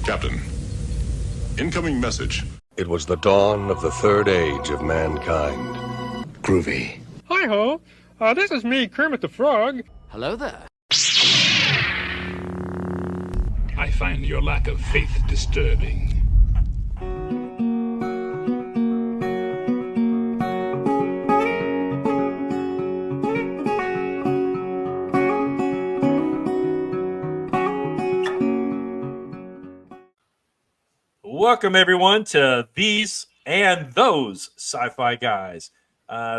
Captain, incoming message. It was the dawn of the third age of mankind. Groovy. Hi-ho. This is me, Kermit the Frog. Hello there. I find your lack of faith disturbing. Welcome, everyone, to These and Those Sci-Fi Guys.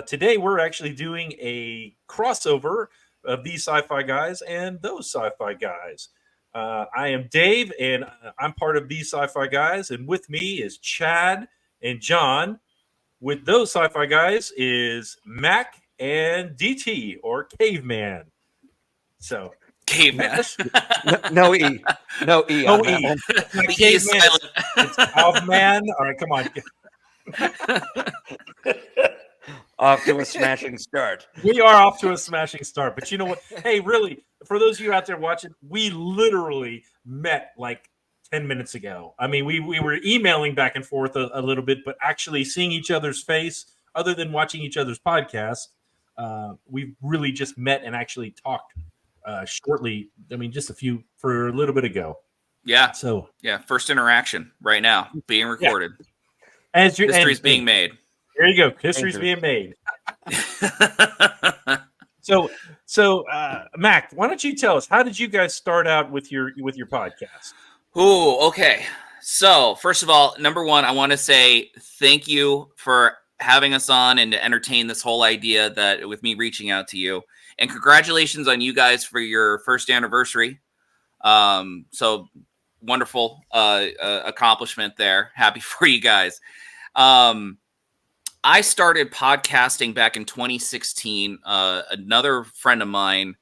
Today, we're actually doing a crossover of These Sci-Fi Guys and Those Sci-Fi Guys. I am Dave, and I'm part of These Sci-Fi Guys, and with me is Chad and John. With Those Sci-Fi Guys is Mack and DT, or Caveman. So... Caveman. No E. No E. No on E. that one. The E is silent. It's Caveman. All right, come on. Off to a smashing start. We are off to a smashing start. But you know what? Hey, really, for those of you out there watching, we literally met like 10 minutes ago. I mean, we were emailing back and forth a little bit, but actually seeing each other's face, other than watching each other's podcasts, we really just met and actually talked shortly. I mean, just for a little bit ago. Yeah. So first interaction right now being recorded. Yeah. History's being made. There you go. History's being made. So, Mac, why don't you tell us, how did you guys start out with your podcast? Oh, okay. So first of all, number one, I want to say thank you for having us on and to entertain this whole idea that with me reaching out to you. And congratulations on you guys for your first anniversary. So wonderful accomplishment there. Happy for you guys. I started podcasting back in 2016. Another friend of mine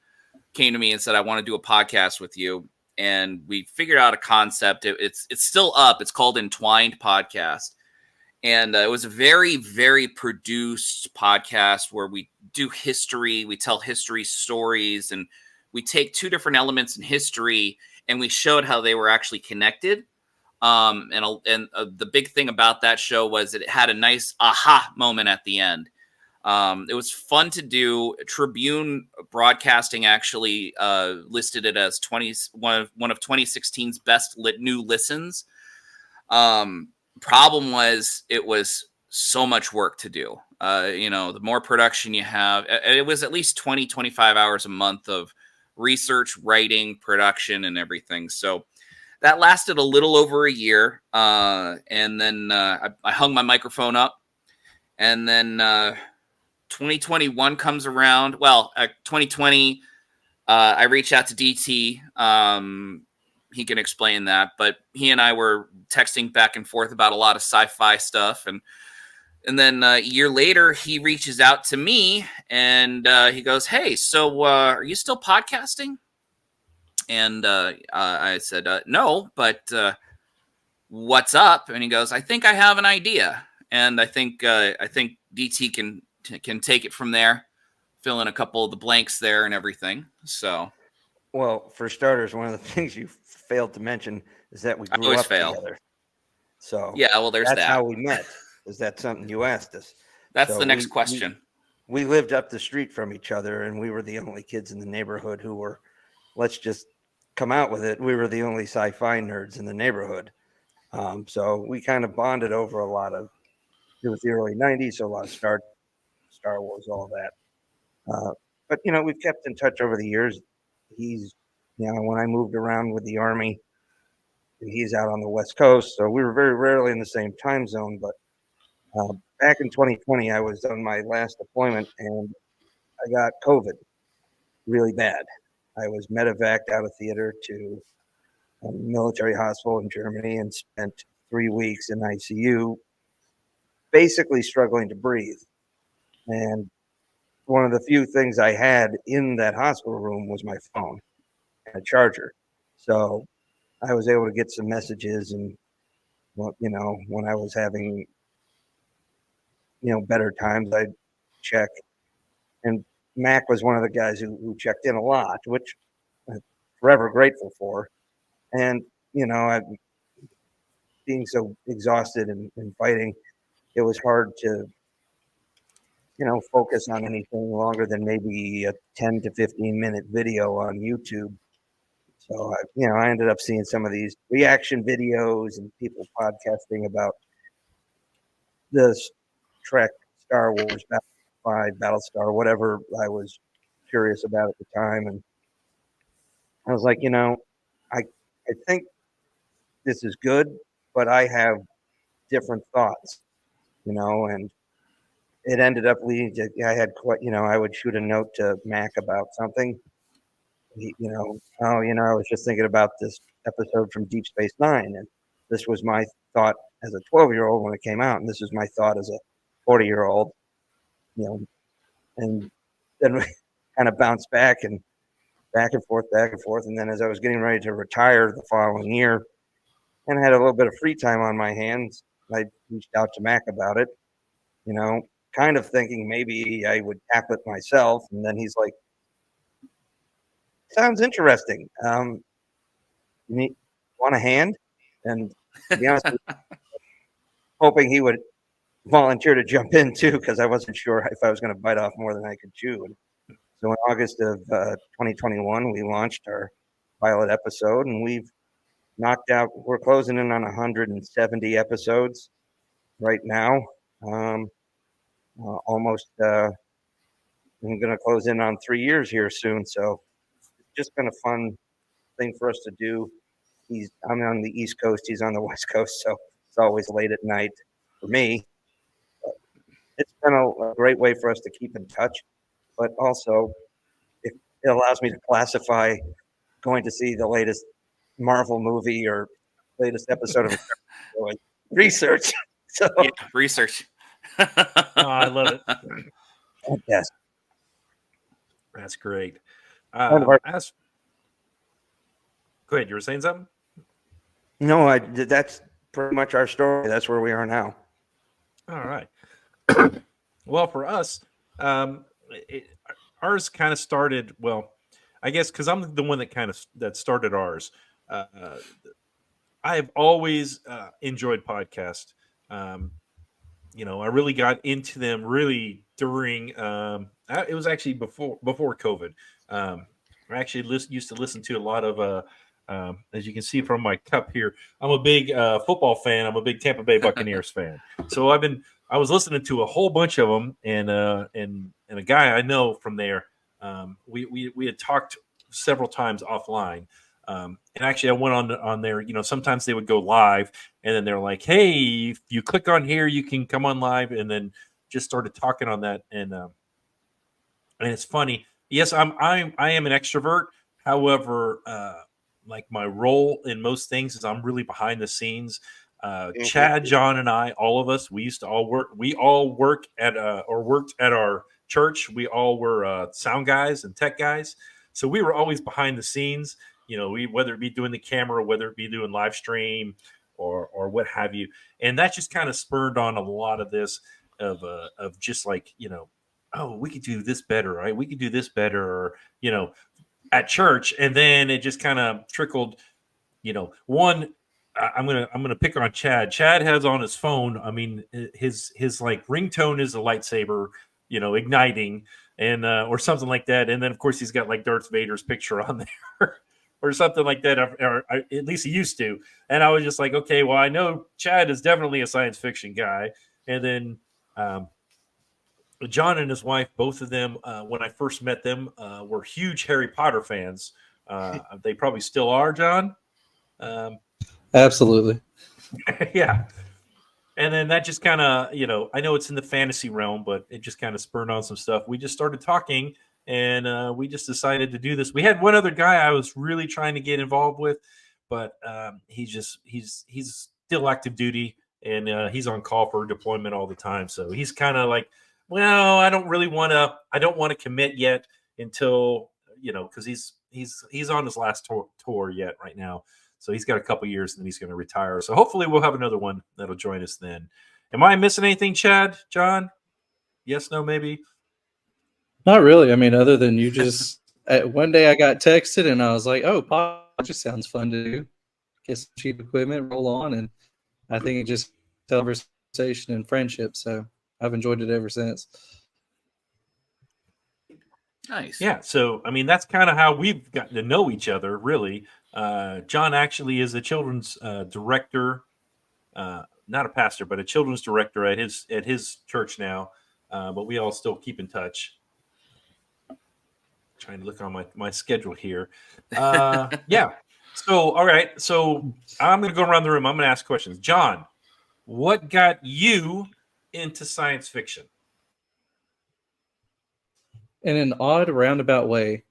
came to me and said, I want to do a podcast with you. And we figured out a concept. It's still up. It's called Entwined Podcast. And it was a very, very produced podcast where we do history, we tell history stories, and we take two different elements in history and we showed how they were actually connected. And the big thing about that show was it had a nice aha moment at the end. It was fun to do. Tribune Broadcasting actually listed it as one of 2016's best new listens. Problem was it was so much work to do. The more production you have, it was at least 20-25 hours a month of research, writing, production, and everything. So that lasted a little over a year. And then I hung my microphone up, and then 2021 comes around. Well, 2020, I reached out to DT. He can explain that, but he and I were texting back and forth about a lot of sci-fi stuff. And then a year later, he reaches out to me and he goes, hey, so are you still podcasting? And I said, no, but what's up? And he goes, I think I have an idea. And I think DT can take it from there, fill in a couple of the blanks there and everything. So. Well, for starters, one of the things you failed to mention is that we grew up together. So yeah, well, there's that's that. how we met. Is that something you asked us? That's the next question. We lived up the street from each other, and we were the only kids in the neighborhood who were, let's just come out with it, we were the only sci-fi nerds in the neighborhood. So we kind of bonded over a lot of, it was the early 90s, so a lot of Star Wars, all that. But, we've kept in touch over the years. He's, when I moved around with the Army, he's out on the West Coast, so we were very rarely in the same time zone. But back in 2020, I was on my last deployment, and I got COVID really bad. I was medevaced out of theater to a military hospital in Germany and spent 3 weeks in ICU, basically struggling to breathe. And one of the few things I had in that hospital room was my phone and a charger. So I was able to get some messages, and, when I was having, better times, I'd check. And Mack was one of the guys who checked in a lot, which I'm forever grateful for. And, being so exhausted and fighting, it was hard to, focus on anything longer than maybe a 10 to 15-minute video on YouTube. So, I ended up seeing some of these reaction videos and people podcasting about the Trek, Star Wars, Battlefy, Battlestar, whatever I was curious about at the time. And I was like, I think this is good, but I have different thoughts, and it ended up leading to, I had quite, I would shoot a note to Mack about something. I was just thinking about this episode from Deep Space Nine, and this was my thought as a 12-year-old when it came out, and this is my thought as a 40-year-old, and then we kind of bounced back and forth, and then as I was getting ready to retire the following year, and I had a little bit of free time on my hands, I reached out to Mack about it, kind of thinking maybe I would tackle it myself, and then he's like, sounds interesting. You want a hand? And to be honest, hoping he would volunteer to jump in too, because I wasn't sure if I was going to bite off more than I could chew. And so in August of 2021, we launched our pilot episode, and we've knocked out. We're closing in on 170 episodes right now. Almost. I'm going to close in on 3 years here soon. So just been a fun thing for us to do. I'm on the East Coast, he's on the West Coast, so it's always late at night for me. But it's been a great way for us to keep in touch, but also it allows me to classify going to see the latest Marvel movie or latest episode of research. So Yeah, research. Oh, I love it. yes, That's great. Go ahead, you were saying something? No, that's pretty much our story. That's where we are now. All right. Well, for us, ours kind of started. Well, I guess because I'm the one that started ours. I have always enjoyed podcasts. I really got into them really during. It was actually before COVID. I actually used to listen to a lot of. As you can see from my cup here, I'm a big football fan. I'm a big Tampa Bay Buccaneers fan. So I was listening to a whole bunch of them, and a guy I know from there. We had talked several times offline, and actually I went on there. Sometimes they would go live, and then they're like, "Hey, if you click on here, you can come on live," and then just started talking on that, and it's funny. Yes, I am an extrovert. However, like my role in most things is I'm really behind the scenes. Chad, John, and I, all of us, we used to all work. We all worked at our church. We all were sound guys and tech guys, so we were always behind the scenes. Whether it be doing the camera, whether it be doing live stream, or what have you, and that just kind of spurred on a lot of this of just like oh, we could do this better, right? We could do this better, or at church, and then it just kind of trickled. One, I'm gonna pick on Chad. Chad has on his phone. I mean, his like ringtone is a lightsaber, igniting, and or something like that. And then of course he's got like Darth Vader's picture on there, or something like that. Or at least he used to. And I was just like, okay, well, I know Chad is definitely a science fiction guy. And then John and his wife, both of them, when I first met them, were huge Harry Potter fans. They probably still are, John. Absolutely. Yeah. And then that just kind of, I know it's in the fantasy realm, but it just kind of spurred on some stuff. We just started talking, and we just decided to do this. We had one other guy I was really trying to get involved with, but he's still active duty, and he's on call for deployment all the time. So he's kind of like, well, I don't want to commit yet until, because he's on his last tour yet right now. So he's got a couple years, and then he's going to retire. So hopefully we'll have another one that'll join us then. Am I missing anything, Chad, John? Yes, no, maybe? Not really. I mean, other than you just one day I got texted and I was like, oh, pod just sounds fun to do. Get some cheap equipment, roll on, and I think it just conversation and friendship. So I've enjoyed it ever since. Nice. Yeah. So, I mean, that's kind of how we've gotten to know each other, really. John actually is a children's director, not a pastor, but a children's director at his church now. But we all still keep in touch. Trying to look on my schedule here. Yeah. So, all right. So I'm going to go around the room. I'm going to ask questions. John, what got you into science fiction? In an odd roundabout way,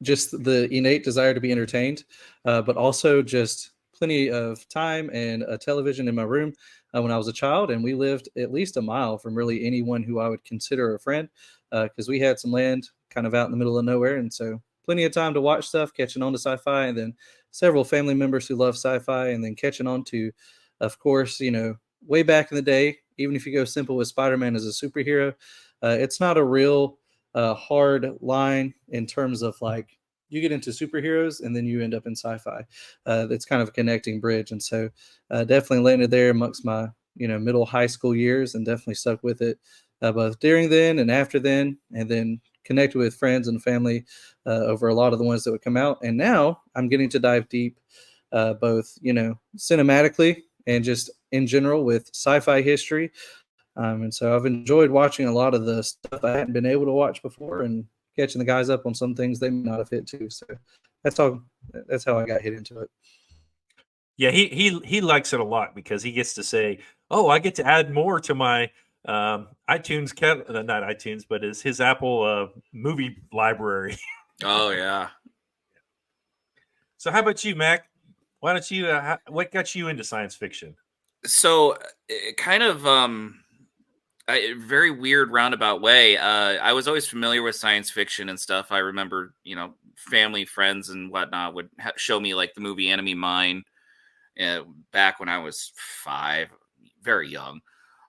just the innate desire to be entertained, but also just plenty of time and a television in my room when I was a child. And we lived at least a mile from really anyone who I would consider a friend, because we had some land kind of out in the middle of nowhere. And so plenty of time to watch stuff, catching on to sci-fi, and then several family members who love sci-fi, and then catching on to, of course, way back in the day, even if you go simple with Spider-Man as a superhero, it's not a real hard line in terms of like you get into superheroes and then you end up in sci-fi. That's kind of a connecting bridge. And so definitely landed there amongst my, middle high school years, and definitely stuck with it both during then and after then, and then connected with friends and family over a lot of the ones that would come out. And now I'm getting to dive deep both, cinematically and just in general with sci-fi history. And so I've enjoyed watching a lot of the stuff I hadn't been able to watch before, and catching the guys up on some things they may not have hit too. So that's how I got hit into it. Yeah, he likes it a lot because he gets to say, "Oh, I get to add more to my iTunes not iTunes, but his Apple movie library." Oh yeah. So how about you, Mac? Why don't you? What got you into science fiction? So it kind of very weird roundabout way. I was always familiar with science fiction and stuff. I remember, family, friends, and whatnot would show me like the movie Enemy Mine back when I was 5, very young.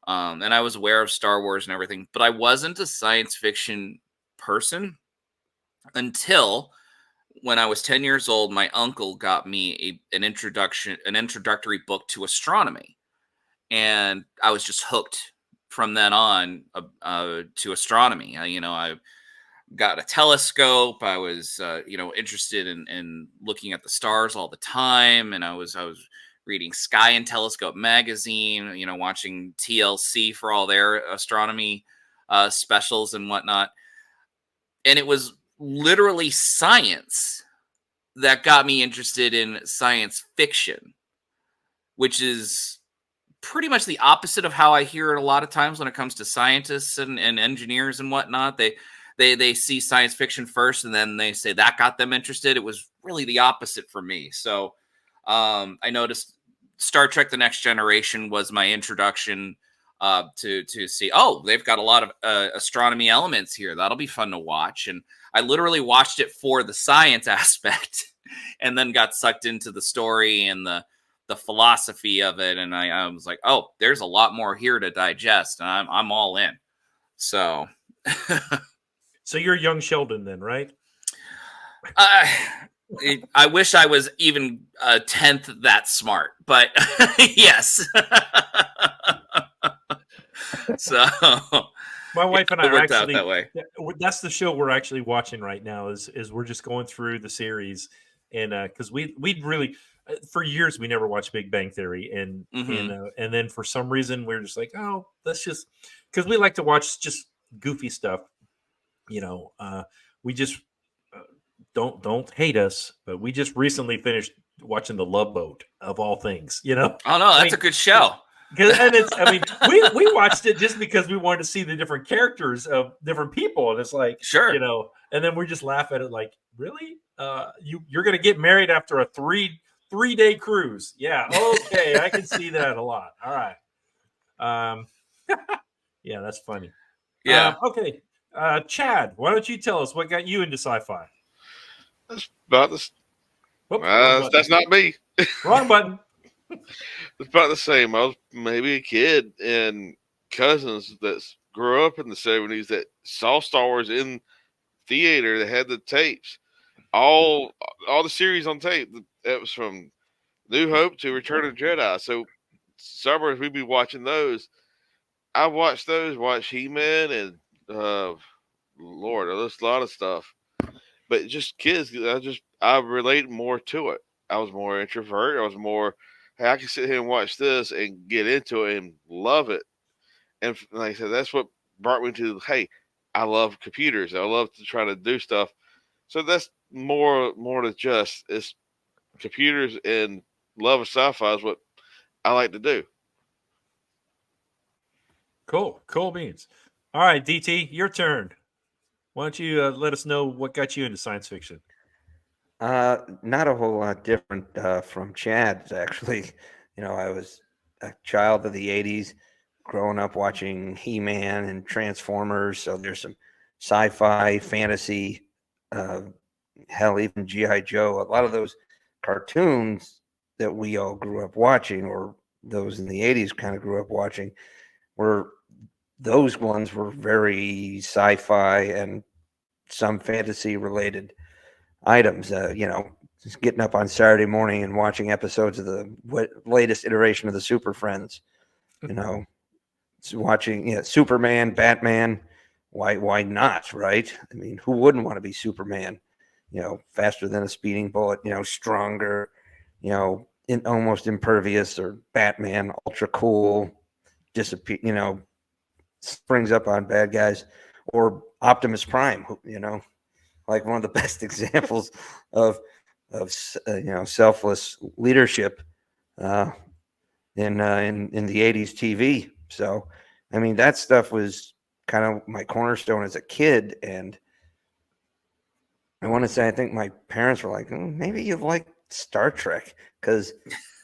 And I was aware of Star Wars and everything, but I wasn't a science fiction person until when I was 10 years old. My uncle got me an introductory book to astronomy, and I was just hooked from then on to astronomy. I got a telescope. I was, interested in looking at the stars all the time, and I was reading Sky and Telescope magazine. Watching TLC for all their astronomy specials and whatnot. And it was literally science that got me interested in science fiction, which is pretty much the opposite of how I hear it a lot of times when it comes to scientists and engineers and whatnot. They see science fiction first, and then they say that got them interested. It was really the opposite for me. So I noticed Star Trek: The Next Generation was my introduction to see, oh, they've got a lot of astronomy elements here. That'll be fun to watch. And I literally watched it for the science aspect, and then got sucked into the story and the philosophy of it. And I was like, oh, there's a lot more here to digest, and I'm all in. So So you're young Sheldon then, right? I wish I was even a 10th that smart, but yes. So my wife and I are actually that way. That's the show we're actually watching right now. Is we're just going through the series, and because we'd really for years we never watched Big Bang Theory, and and then for some reason we're just like, oh, let's just, because we like to watch just goofy stuff. We just don't hate us, but we just recently finished watching The Love Boat, of all things. Oh no, that's a good show. And we watched it just because we wanted to see the different characters of different people, and it's like, sure, and then we just laugh at it like, really, you're gonna get married after a three-day cruise? Yeah, okay, I can see that a lot. All right, yeah, that's funny. Yeah, okay. Chad, why don't you tell us what got you into sci-fi? That's about this. Whoops, that's not me. Wrong button. It's about the same. I was maybe a kid and cousins that grew up in the 70s that saw Star Wars in theater. That had the tapes, all the series on tape. That was from New Hope to Return of the Jedi. So summers we'd be watching those. I watched He-Man and Lord, there's a lot of stuff. But just kids, I relate more to it. I was more introvert. I was more, hey, I can sit here and watch this and get into it and love it. And like I said, that's what brought me to, hey, I love computers. I love to try to do stuff. So that's more than just it's computers and love of sci-fi is what I like to do. Cool beans. All right, DT, your turn. Why don't you let us know what got you into science fiction? Not a whole lot different from Chad's, actually. I was a child of the 80s, growing up watching He-Man and Transformers. So there's some sci-fi, fantasy, hell, even G.I. Joe. A lot of those cartoons that we all grew up watching, or those in the 80s kind of grew up watching, those ones were very sci-fi and some fantasy related items. Just getting up on Saturday morning and watching episodes of the latest iteration of the Super Friends. Watching Superman, Batman. Why not, right? I mean, who wouldn't want to be Superman? Faster than a speeding bullet. Stronger. Almost impervious. Or Batman, ultra cool. Disappear. Springs up on bad guys. Or Optimus Prime. Like one of the best examples of selfless leadership in the 80s TV. So, I mean, that stuff was kind of my cornerstone as a kid. And I want to say, I think my parents were like, maybe you like Star Trek, because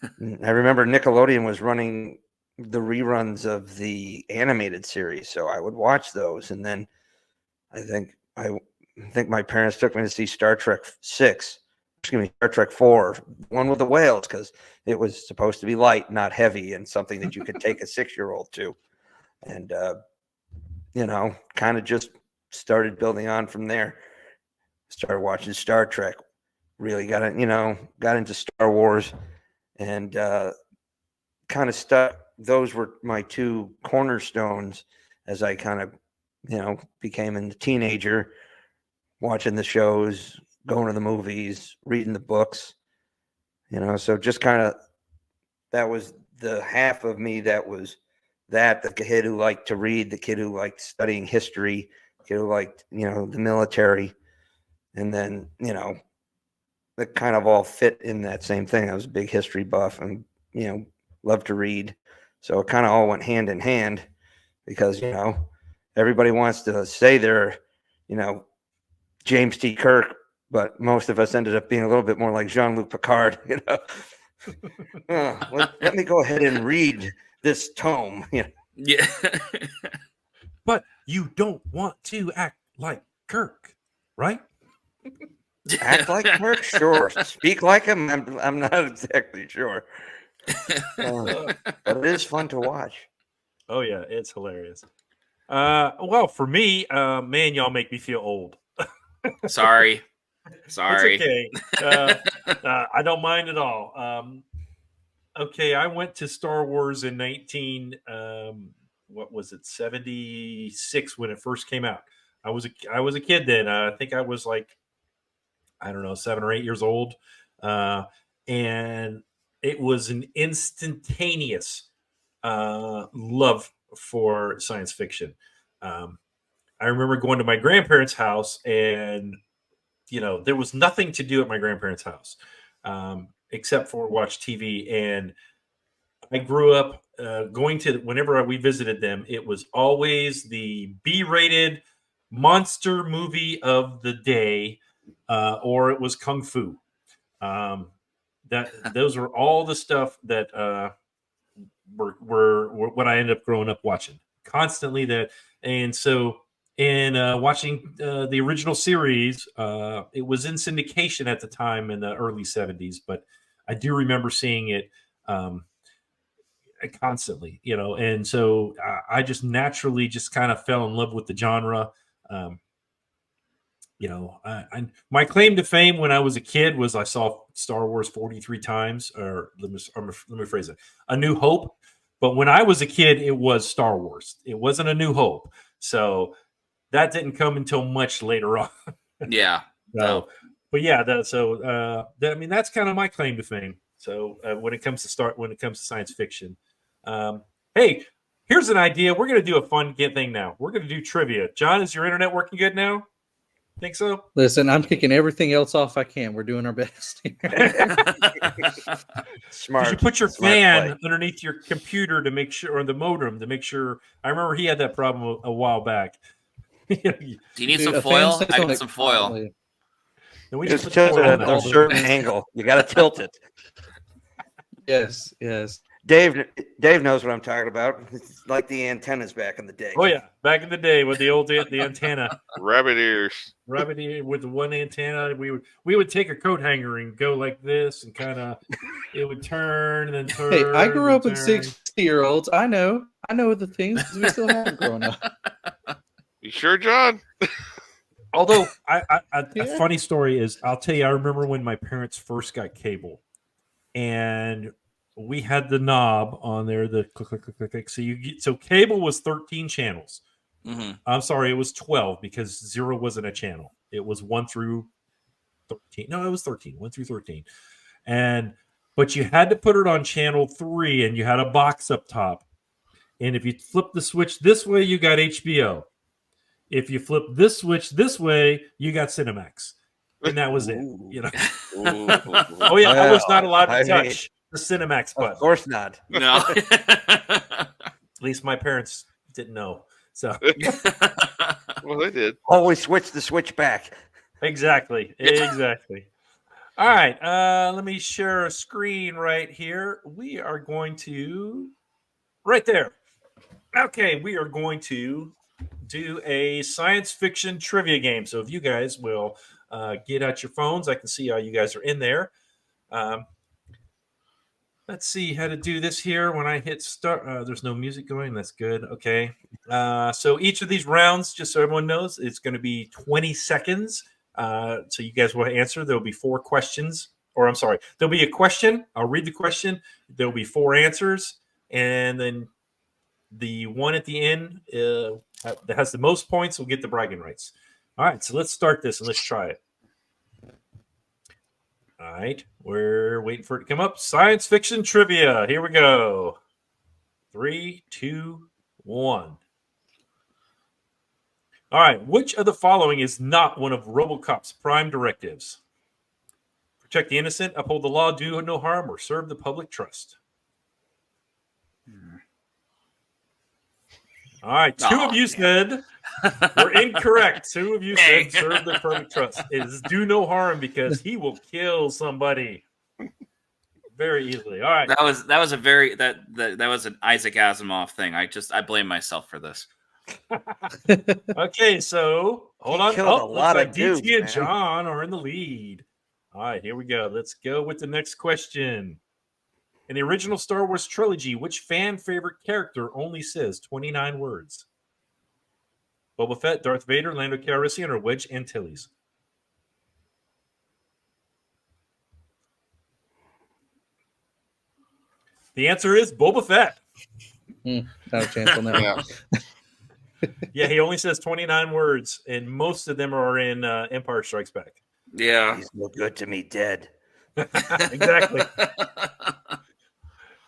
I remember Nickelodeon was running the reruns of the animated series. So I would watch those. And then I think my parents took me to see Star Trek 4, one with the whales, because it was supposed to be light, not heavy, and something that you could take a 6-year-old to. And, kind of just started building on from there. Started watching Star Trek, really got into Star Wars, and kind of stuck. Those were my two cornerstones as I kind of, became a teenager, watching the shows, going to the movies, reading the books, so just kind of, that was the half of me that was the kid who liked to read, the kid who liked studying history, the kid who liked, the military. And then, it kind of all fit in that same thing. I was a big history buff and, loved to read. So it kind of all went hand in hand because, everybody wants to say they're, James T. Kirk, but most of us ended up being a little bit more like Jean-Luc Picard, let me go ahead and read this tome. Yeah. But you don't want to act like Kirk, right? Act like Kirk? Sure. Speak like him? I'm not exactly sure. But it is fun to watch. Oh, yeah. It's hilarious. Well, for me, man, y'all make me feel old. Sorry. It's okay. I don't mind at all. Okay, I went to Star Wars in 76 when it first came out. I was a kid then. I think I was like, I don't know, 7 or 8 years old. And it was an instantaneous love for science fiction. I remember going to my grandparents' house, and there was nothing to do at my grandparents' house except for watch TV. And I grew up going to, whenever we visited them, it was always the B-rated monster movie of the day, or it was Kung Fu. Those were all the stuff that were what I ended up growing up watching constantly. Watching the original series, it was in syndication at the time in the early 70s, but I do remember seeing it constantly, and so I just naturally just kind of fell in love with the genre. my claim to fame when I was a kid was I saw Star Wars 43 times, or let me phrase it, A New Hope. But when I was a kid, it was Star Wars. It wasn't A New Hope. So that didn't come until much later on. Yeah. So, but yeah, that's kind of my claim to fame. So when it comes to science fiction, hey, here's an idea. We're going to do a fun thing now. We're going to do trivia. John, is your internet working good now? Think so? Listen, I'm kicking everything else off I can. We're doing our best. Smart. Did you put your fan underneath your computer to make sure, or the modem to make sure? I remember he had that problem a while back. Do you need some foil? I got some foil. Just tilt it at a certain angle. You got to tilt it. Yes. Dave knows what I'm talking about. It's like the antennas back in the day. Oh yeah, back in the day with the antenna, rabbit ears with the one antenna. We would take a coat hanger and go like this, and kind of it would turn and then turn. Hey, I grew up with 60-year-olds. I know the things we still haven't grown up. You sure, John? Although a funny story is, I'll tell you, I remember when my parents first got cable, and we had the knob on there, the click. So cable was 13 channels. Mm-hmm. I'm sorry, it was 12 because 0 wasn't a channel. It was 1 through 13. No, it was 13, 1 through 13. But you had to put it on channel 3, and you had a box up top. And if you flip the switch this way, you got HBO. If you flip this switch this way, you got Cinemax. And that was it. Oh yeah, I was not allowed to touch the Cinemax button. Of course not. No. At least my parents didn't know. So well, they did. Always switch the switch back. Exactly. All right. Let me share a screen right here. We are going to right there. Okay, we are going to do a science fiction trivia game. So if you guys will get out your phones, I can see how you guys are in there. Let's see how to do this here. When I hit start, there's no music going. That's good. Okay. So each of these rounds, just so everyone knows, it's going to be 20 seconds. So you guys will answer. There'll be 4 questions. Or I'm sorry, there'll be a question. I'll read the question. There'll be 4 answers. And then the one at the end that has the most points will get the bragging rights. All right. So let's start this and let's try it. All right, we're waiting for it to come up. Science fiction trivia. Here we go. 3, 2, 1. All right, which of the following is not one of RoboCop's prime directives? Protect the innocent, uphold the law, do no harm, or serve the public trust. All right, 2 of you said we're incorrect. 2 of you said serve the public trust. It is do no harm because he will kill somebody very easily. All right, that was a very that was an Isaac Asimov thing. I blame myself for this. Okay, so hold on. A lot of dudes, DT and John are in the lead. All right, here we go. Let's go with the next question. In the original Star Wars trilogy, which fan favorite character only says 29 words? Boba Fett, Darth Vader, Lando Calrissian, or Wedge Antilles? The answer is Boba Fett. Not a chance on that one. Yeah, he only says 29 words, and most of them are in Empire Strikes Back. Yeah. He's no good to me dead. Exactly.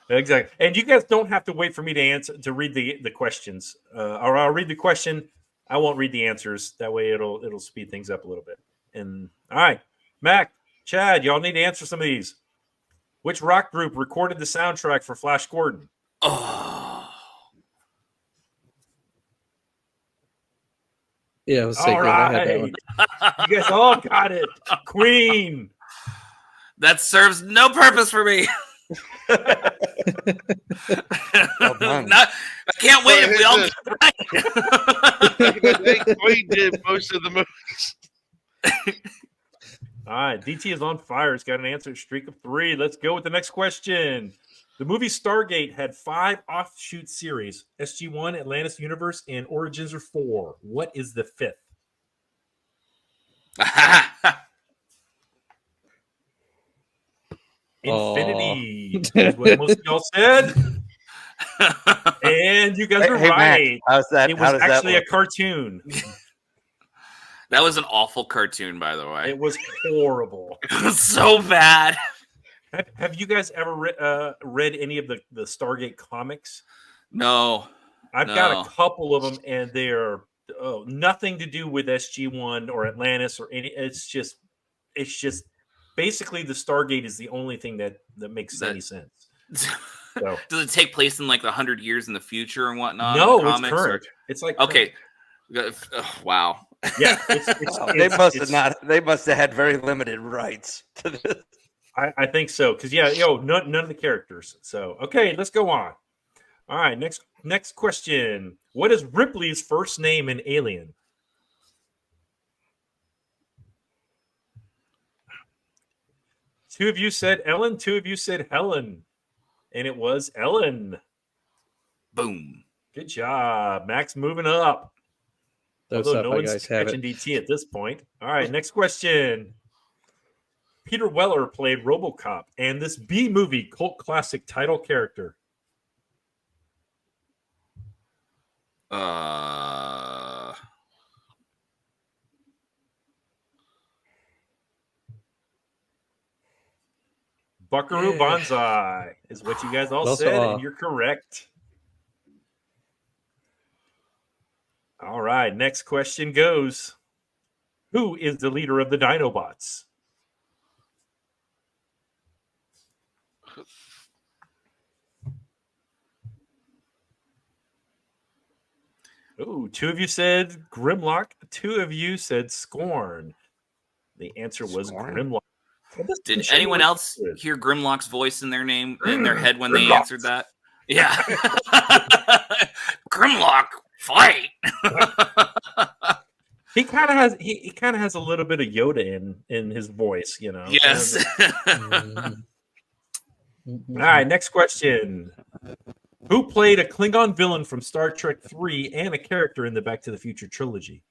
Exactly. And you guys don't have to wait for me to read the questions. Or I'll read the question. I won't read the answers. That way it'll speed things up a little bit. And all right, Mac, Chad, y'all need to answer some of these. Which rock group recorded the soundtrack for Flash Gordon? Oh. Yeah, it was All sacred. I had that right. one. You guys all got it. Queen. That serves no purpose for me. Well done. I can't wait if we all get it right. Queen did most of the movies. All right, DT is on fire. It's got an answer streak of 3. Let's go with the next question. The movie Stargate had 5 offshoot series: SG-1, Atlantis Universe, and Origins are 4. What is the 5th? Infinity is what most of y'all said. And you guys were Hey, Mack, right. how's that? It How was does that actually a look? cartoon. That was an awful cartoon, by the way. It was horrible. It was so bad. Have you guys ever read any of the Stargate comics? No. I've got a couple of them, and they're nothing to do with SG-1 or Atlantis or any. It's just basically the Stargate is the only thing that makes any sense. So. Does it take place in like 100 years in the future and whatnot? No, it's current. It's like okay. Wow. Yeah, they must have had very limited rights to this. I think so because none of the characters. So okay, let's go on. All right, next question. What is Ripley's first name in Alien? Two of you said Ellen. Two of you said Helen. And it was Ellen. Boom. Good job. Max moving up. Those Although no Sci-Fi one's Guys have catching it. DT at this point. All right, next question. Peter Weller played RoboCop and this B-movie cult classic title character. Buckaroo Banzai is what you guys all said, and you're correct. All right, next question goes. Who is the leader of the Dinobots? Oh, two of you said Grimlock. Two of you said Scorn. The answer was Grimlock. Did anyone else hear Grimlock's voice in their name in their head when they answered that? Yeah. Grimlock, fight. He kind of has a little bit of Yoda in his voice, you know. Yes. All right, next question. Who played a Klingon villain from Star Trek 3 and a character in the Back to the Future trilogy?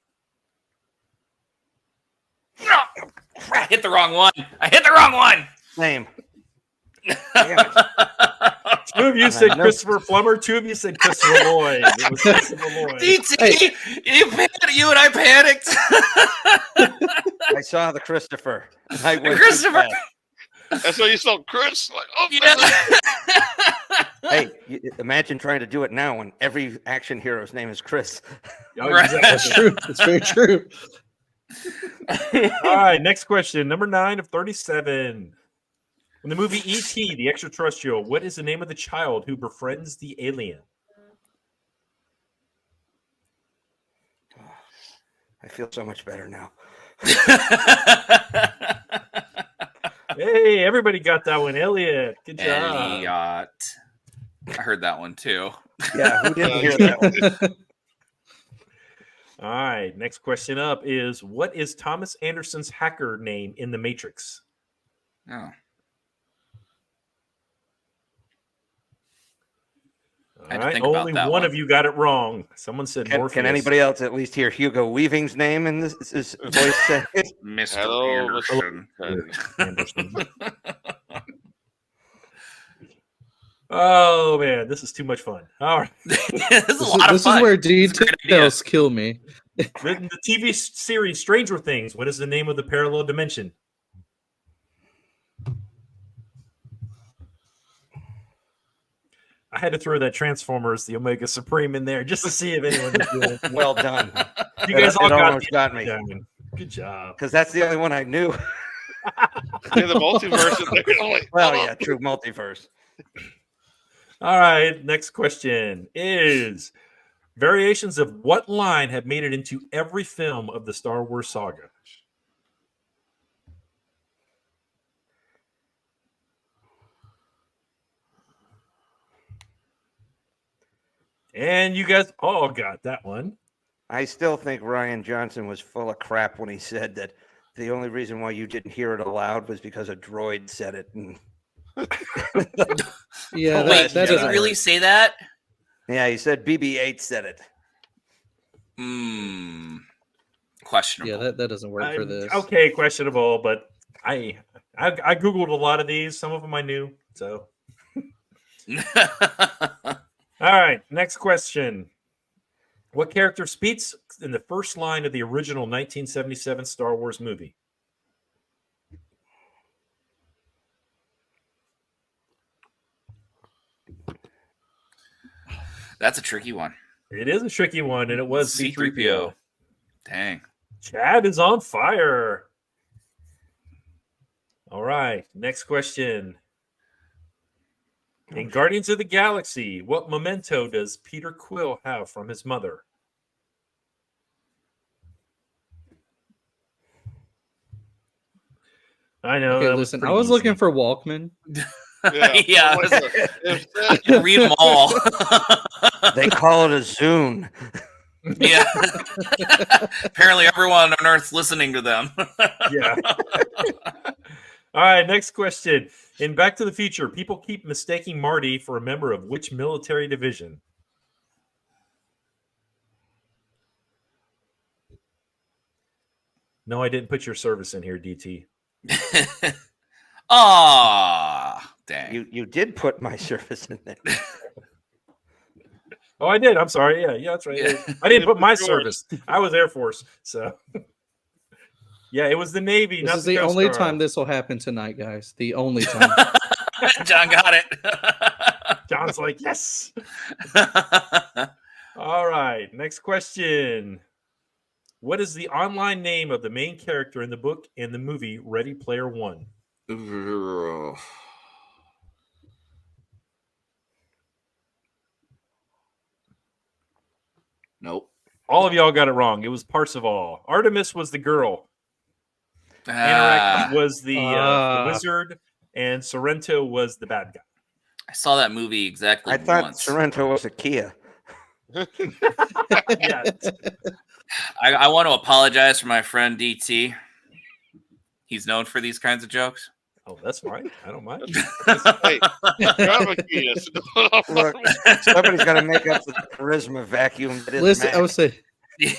I hit the wrong one. Same. Two of you said Christopher Plummer. Two of you said Christopher Lloyd. It was Christopher Lloyd. DT, you and I panicked. I saw the Christopher. Christopher. That's why you saw Chris. Like, oh, yeah. Hey, imagine trying to do it now when every action hero's name is Chris. Right. That's true. It's very true. All right, next question. Number 9 of 37. In the movie E.T., the extraterrestrial, what is the name of the child who befriends the alien? I feel so much better now. Hey, everybody got that one. Elliot. Good job. Elliot. I heard that one too. Yeah, who didn't hear that one? All right, next question up is, what is Thomas Anderson's hacker name in The Matrix? Oh. All right, only one of you got it wrong. Someone said Morpheus. Can anybody else at least hear Hugo Weaving's name in this voice? Mr. Anderson. Oh, man, this is too much fun. All right. This is a lot of fun. This is where details kill me. Written the TV series Stranger Things. What is the name of the parallel dimension? I had to throw that Transformers, the Omega Supreme in there just to see if anyone was doing it. Well done. You guys all got me. Good job. Because that's the only one I knew. Yeah, the multiverse in there. Like, well, yeah, true multiverse. All right, next question is, variations of what line have made it into every film of the Star Wars saga? And you guys all got that one. I still think Rian Johnson was full of crap when he said that the only reason why you didn't hear it aloud was because a droid said it. And yeah, wait, that did he really say that? Yeah, he said BB-8 said it. Questionable. Yeah, that doesn't work for this. Okay, questionable, but I googled a lot of these. Some of them I knew. So, all right. Next question: what character speaks in the first line of the original 1977 Star Wars movie? That's a tricky one. It is a tricky one, and it was C-3PO. Dang. Chad is on fire. All right. Next question. In Guardians of the Galaxy, what memento does Peter Quill have from his mother? I know. Okay, listen, I was looking for Walkman. Yeah. I can read them all. They call it a Zune. Yeah. Apparently everyone on Earth's listening to them. Yeah. All right, next question. In Back to the Future, people keep mistaking Marty for a member of which military division? No, I didn't put your service in here, DT. Dang. You did put my service in there. Oh, I did. I'm sorry. Yeah, that's right. Yeah. I didn't put my service. I was Air Force, so yeah, it was the Navy. This not is the Coast only Guard. time this will happen tonight, guys. The only time. John got it. John's like, yes. All right. Next question. What is the online name of the main character in the book and the movie Ready Player One? Nope. All of y'all got it wrong. It was Parseval. Artemis was the girl. Anorak was the wizard, and Sorrento was the bad guy. I saw that movie exactly I thought once. Sorrento was a Kia. Yeah. I want to apologize for my friend DT. He's known for these kinds of jokes. Oh, that's fine. I don't mind. Hey, grab a kiss. Look, somebody's got to make up for the charisma vacuum. That is Listen, Mack. I would say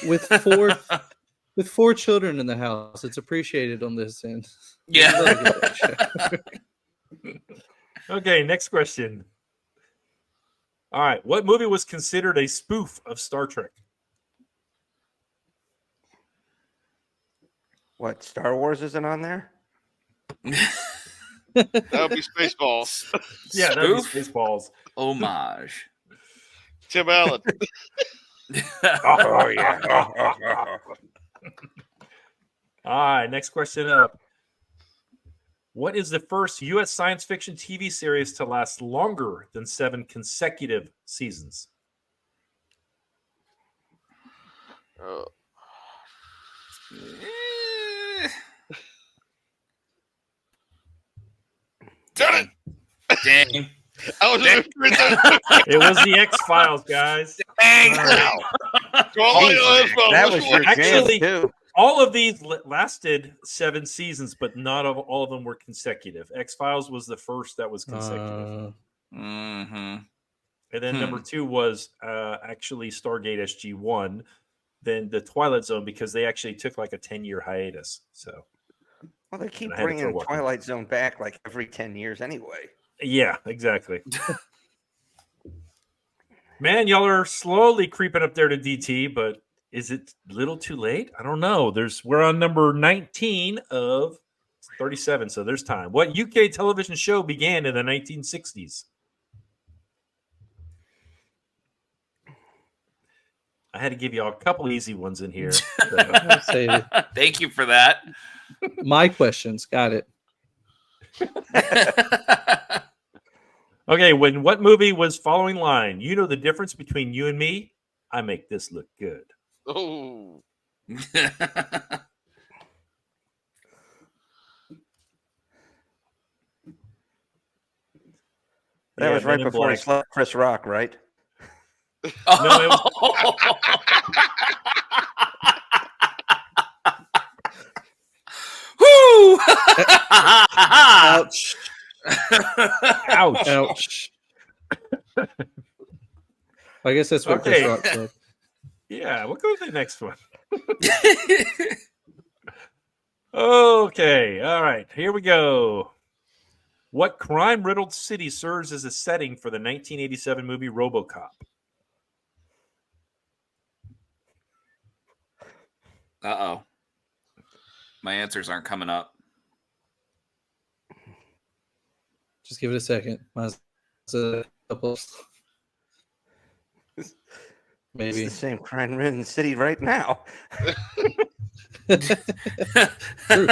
with four children in the house, it's appreciated on this end. Yeah. Okay, next question. All right. What movie was considered a spoof of Star Trek? What, Star Wars isn't on there? That would be Spaceballs. Yeah, that was Spoof? Spaceballs. Homage. Tim Allen. Oh, yeah. All right, next question up. What is the first U.S. science fiction TV series to last longer than 7 consecutive seasons? Dang. Dang. I was just It was the X-Files, guys. Dang. That was your Actually, jam, too. all of these lasted 7 seasons, but not all of them were consecutive. X-Files was the first that was consecutive. Mm-hmm. And then number 2 was actually Stargate SG-1. Then the Twilight Zone, because they actually took like a 10-year hiatus. So, Well, they keep I had to bringing throw one. Twilight Zone back like every 10 years anyway. yeah, exactly. Man, y'all are slowly creeping up there to DT, but is it a little too late? I don't know. We're on number 19 of 37, so there's time. What UK television show began in the 1960s? I had to give y'all a couple easy ones in here. Thank you for that. My questions. Got it. Okay, what movie was following line? You know the difference between you and me? I make this look good. Oh. That was right Men in before he Black. slept Chris Rock, right? No, it was, Woo! Ouch. ouch. Ouch. I guess that's what Okay. Chris Rock said. Yeah, we'll go to the next one. Okay, all right, here we go. What crime-riddled city serves as a setting for the 1987 movie RoboCop? Uh-oh. My answers aren't coming up. Just give it a second. Mine's a couple. Maybe It's the same crime-ridden city right now. True.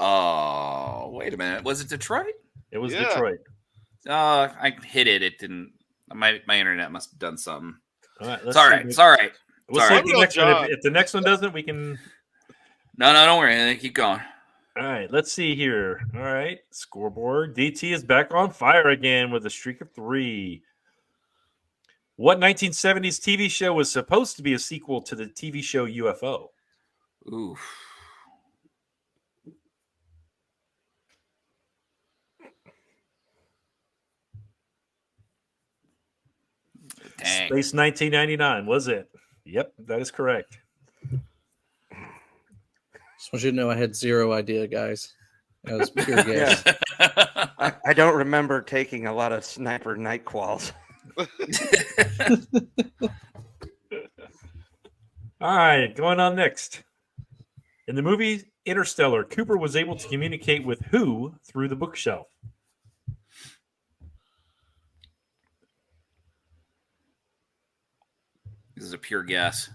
Oh, wait a minute. Was it Detroit? It was Yeah. Detroit. I hit it. It didn't. My internet must have done something. All right, It's all right. It's all right. We'll It's see all if the right. next one. John. If the next one doesn't, we can. No, don't worry. Keep going. All right, let's see here. All right, scoreboard. DT is back on fire again with a streak of 3. What 1970s TV show was supposed to be a sequel to the TV show UFO? Ooh. Dang. Space 1999, was it? Yep, that is correct. Just want you to know I had zero idea, guys. That was pure guess. I don't remember taking a lot of sniper night quals. All right, going on next. In the movie Interstellar, Cooper was able to communicate with who through the bookshelf? This is a pure guess.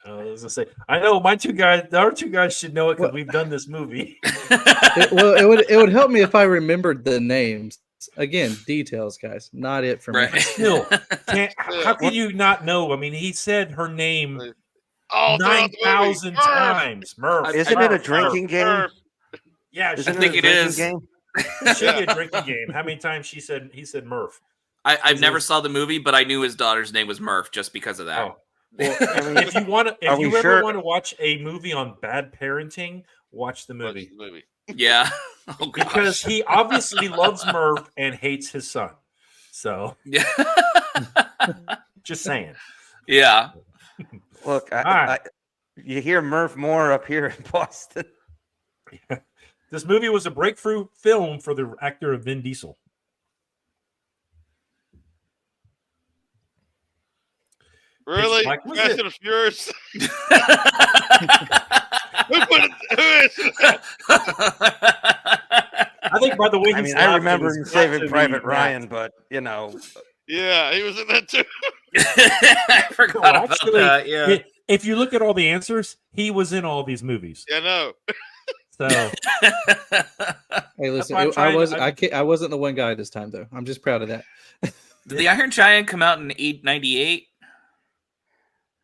I was gonna say, I know our two guys should know it because we've done this movie. It would help me if I remembered the names. Again, details, guys, not it for me. Right. Still, how can you not know? I mean, he said her name Oh, 9,000 times. Murph. Isn't it a drinking game? Yeah, Isn't think it a it drinking is. game? it should be a drinking game. How many times he said Murph? I've never saw the movie, but I knew his daughter's name was Murph just because of that. Oh. Well, if you want to, Are if we you ever sure? want to watch a movie on bad parenting, watch the Watch movie the movie. Yeah. Oh, gosh. because he obviously loves Murph and hates his son. So, Yeah. just saying. Yeah. Look, right. you hear Murph more up here in Boston. This movie was a breakthrough film for the actor Vin Diesel. Really? Mike, was Fast it? and Furious? Who put it? Who is it? I think by the way, I he's mean, I laughing, remember it's him got saving to be Private Mack. Ryan, but you know, Yeah, he was in that too. I forgot No, about actually, that. Yeah. if you look at all the answers, he was in all these movies. Yeah, no. So Hey, listen, why I'm trying- I wasn't the one guy this time, though. I'm just proud of that. Did the Iron Giant come out in 98?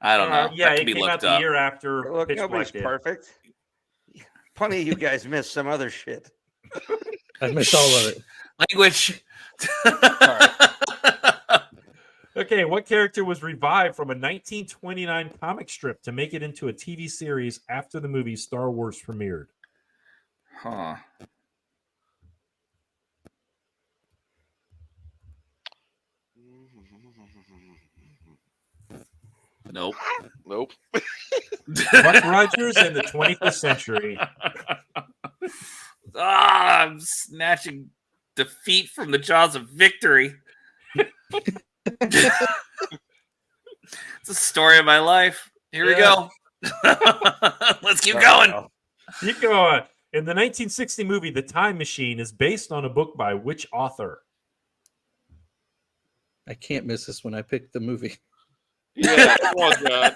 I don't know. Yeah, That it can be came out looked the up. year after look, Pitch nobody's Black did. perfect. Plenty of you guys missed some other shit. I've missed all of it. Language. Okay, what character was revived from a 1929 comic strip to make it into a TV series after the movie Star Wars premiered? Huh. Nope. Nope. Buck Rogers in the 21st century. I'm snatching defeat from the jaws of victory. It's a story of my life. Here we go. Let's keep going. Keep going. In the 1960 movie The Time Machine is based on a book by which author? I can't miss this when I pick the movie. Yeah, come on, John.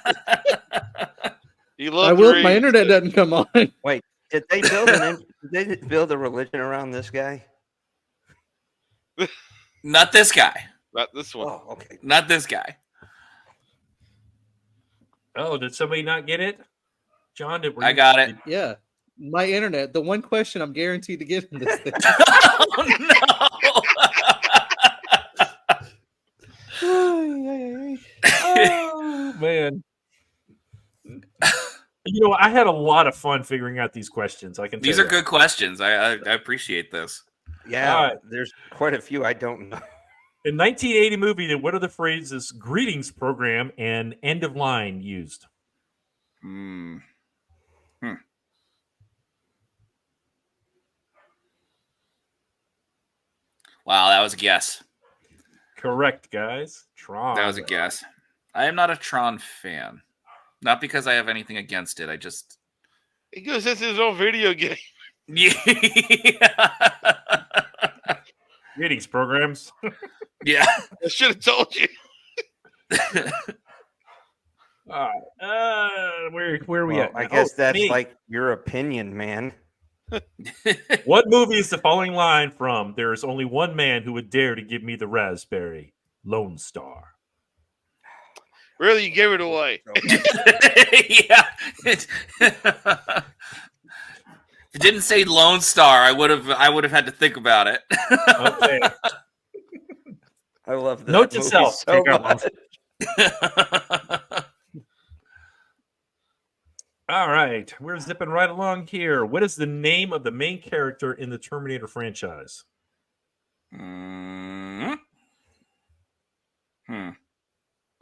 You love I to will. read. My internet doesn't come on. Wait, did they build did they build a religion around this guy? Not this guy. Not this one. Oh, okay. Not this guy. Oh, did somebody not get it? John, I got it. Yeah, my internet. The one question I'm guaranteed to get in this thing. Oh, no. Oh, man. You know, I had a lot of fun figuring out these questions. I can. These tell are you. good questions. I appreciate this. Yeah, All right. there's quite a few I don't know. In 1980 movie, what are the phrases "greetings program" and "end of line" used? Wow, that was a guess. Correct, guys. Tron. That was a guess. I am not a Tron fan. Not because I have anything against it. I just... Because this is his own video game. Yeah. Greetings programs. Yeah. I should have told you. All right. Where are we at? I guess that's me. like your opinion, man. What movie is the following line from? There is only one man who would dare to give me the raspberry. Lone Star. Really, you gave it away. Yeah. If it didn't say Lone Star, I would have had to think about it. Okay. I love that. Note to movie self. so Take out much. All right. We're zipping right along here. What is the name of the main character in the Terminator franchise?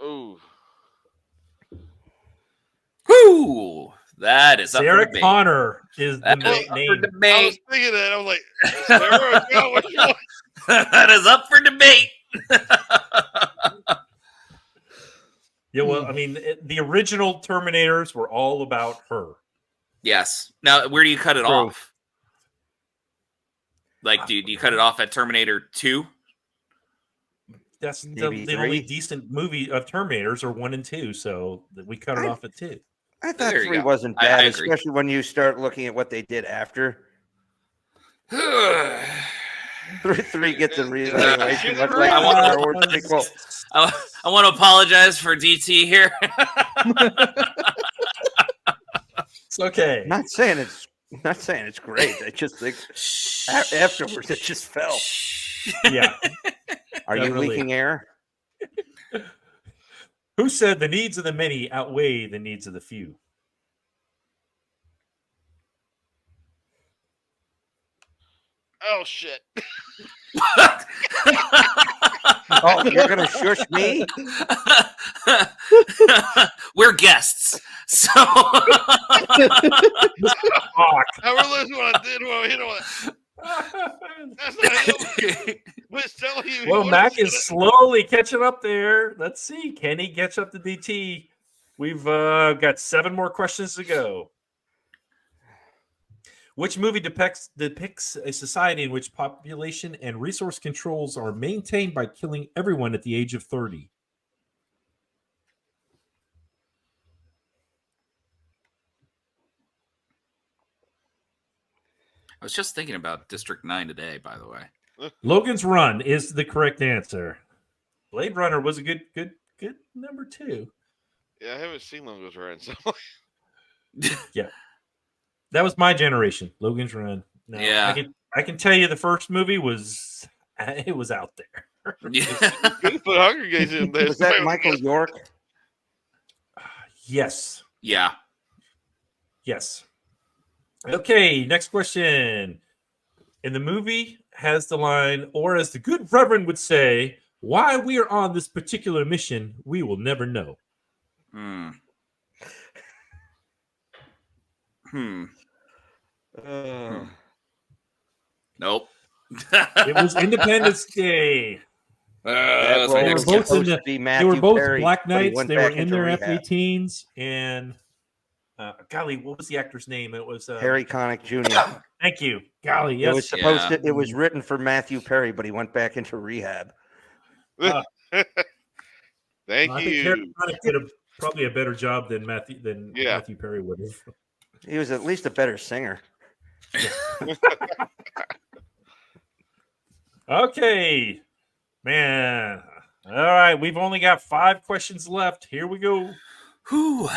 Ooh. Whoo! That is up Sarah for debate. Connor is the That is name. up for I was debate. thinking that. I was like, Sarah, God, which one? That is up for debate. Yeah, well, I mean, the original Terminators were all about her. Yes. Now, where do you cut it True. off? Like, do you cut it off at Terminator 2? That's the Maybe only 3. decent movie of Terminators are 1 and 2, so we cut it off at 2. I thought There you 3 go. wasn't I bad, agree. especially when you start looking at what they did after. 3 gets a reevaluation. much like I want- Star Wars sequel. I want to apologize for DT here. It's okay. Not saying it's great. I just think afterwards it just fell. Yeah. Are you Definitely. leaking air? Who said the needs of the many outweigh the needs of the few? Oh, shit. Oh, you're gonna shush me? We're guests, so I realized what I did when I hit on it. That's not him. But it's telling you. Well, Mack is slowly catching up there. Let's see. Can he catch up to DT? We've got 7 more questions to go. Which movie depicts a society in which population and resource controls are maintained by killing everyone at the age of 30? I was just thinking about District 9 today, by the way. Logan's Run is the correct answer. Blade Runner was a good number 2. Yeah, I haven't seen Logan's Run. So. Yeah. That was my generation, Logan's Run. Now, Yeah. I can tell you the first movie was out there. Yeah. You put Hunger Games in there. Was that Michael York? Yes. Yeah. Yes. Okay, next question. In the movie has the line, or as the good Reverend would say, why we are on this particular mission, we will never know. Nope. It was Independence Day. That That's role my was next both in guess. supposed the- to be They Matthew were both Perry, Black but he Knights. went They were back in into their rehab. F-18s. And golly, what was the actor's name? It was Harry Connick Jr. Thank you. Golly, It was yes. supposed Yeah. to. It was written for Matthew Perry, but he went back into rehab. I Thank think Harry you. Connick did probably a better job than Yeah. Matthew Perry would have. He was at least a better singer. Okay, man. All right, we've only got 5 questions left. Here we go. Whew.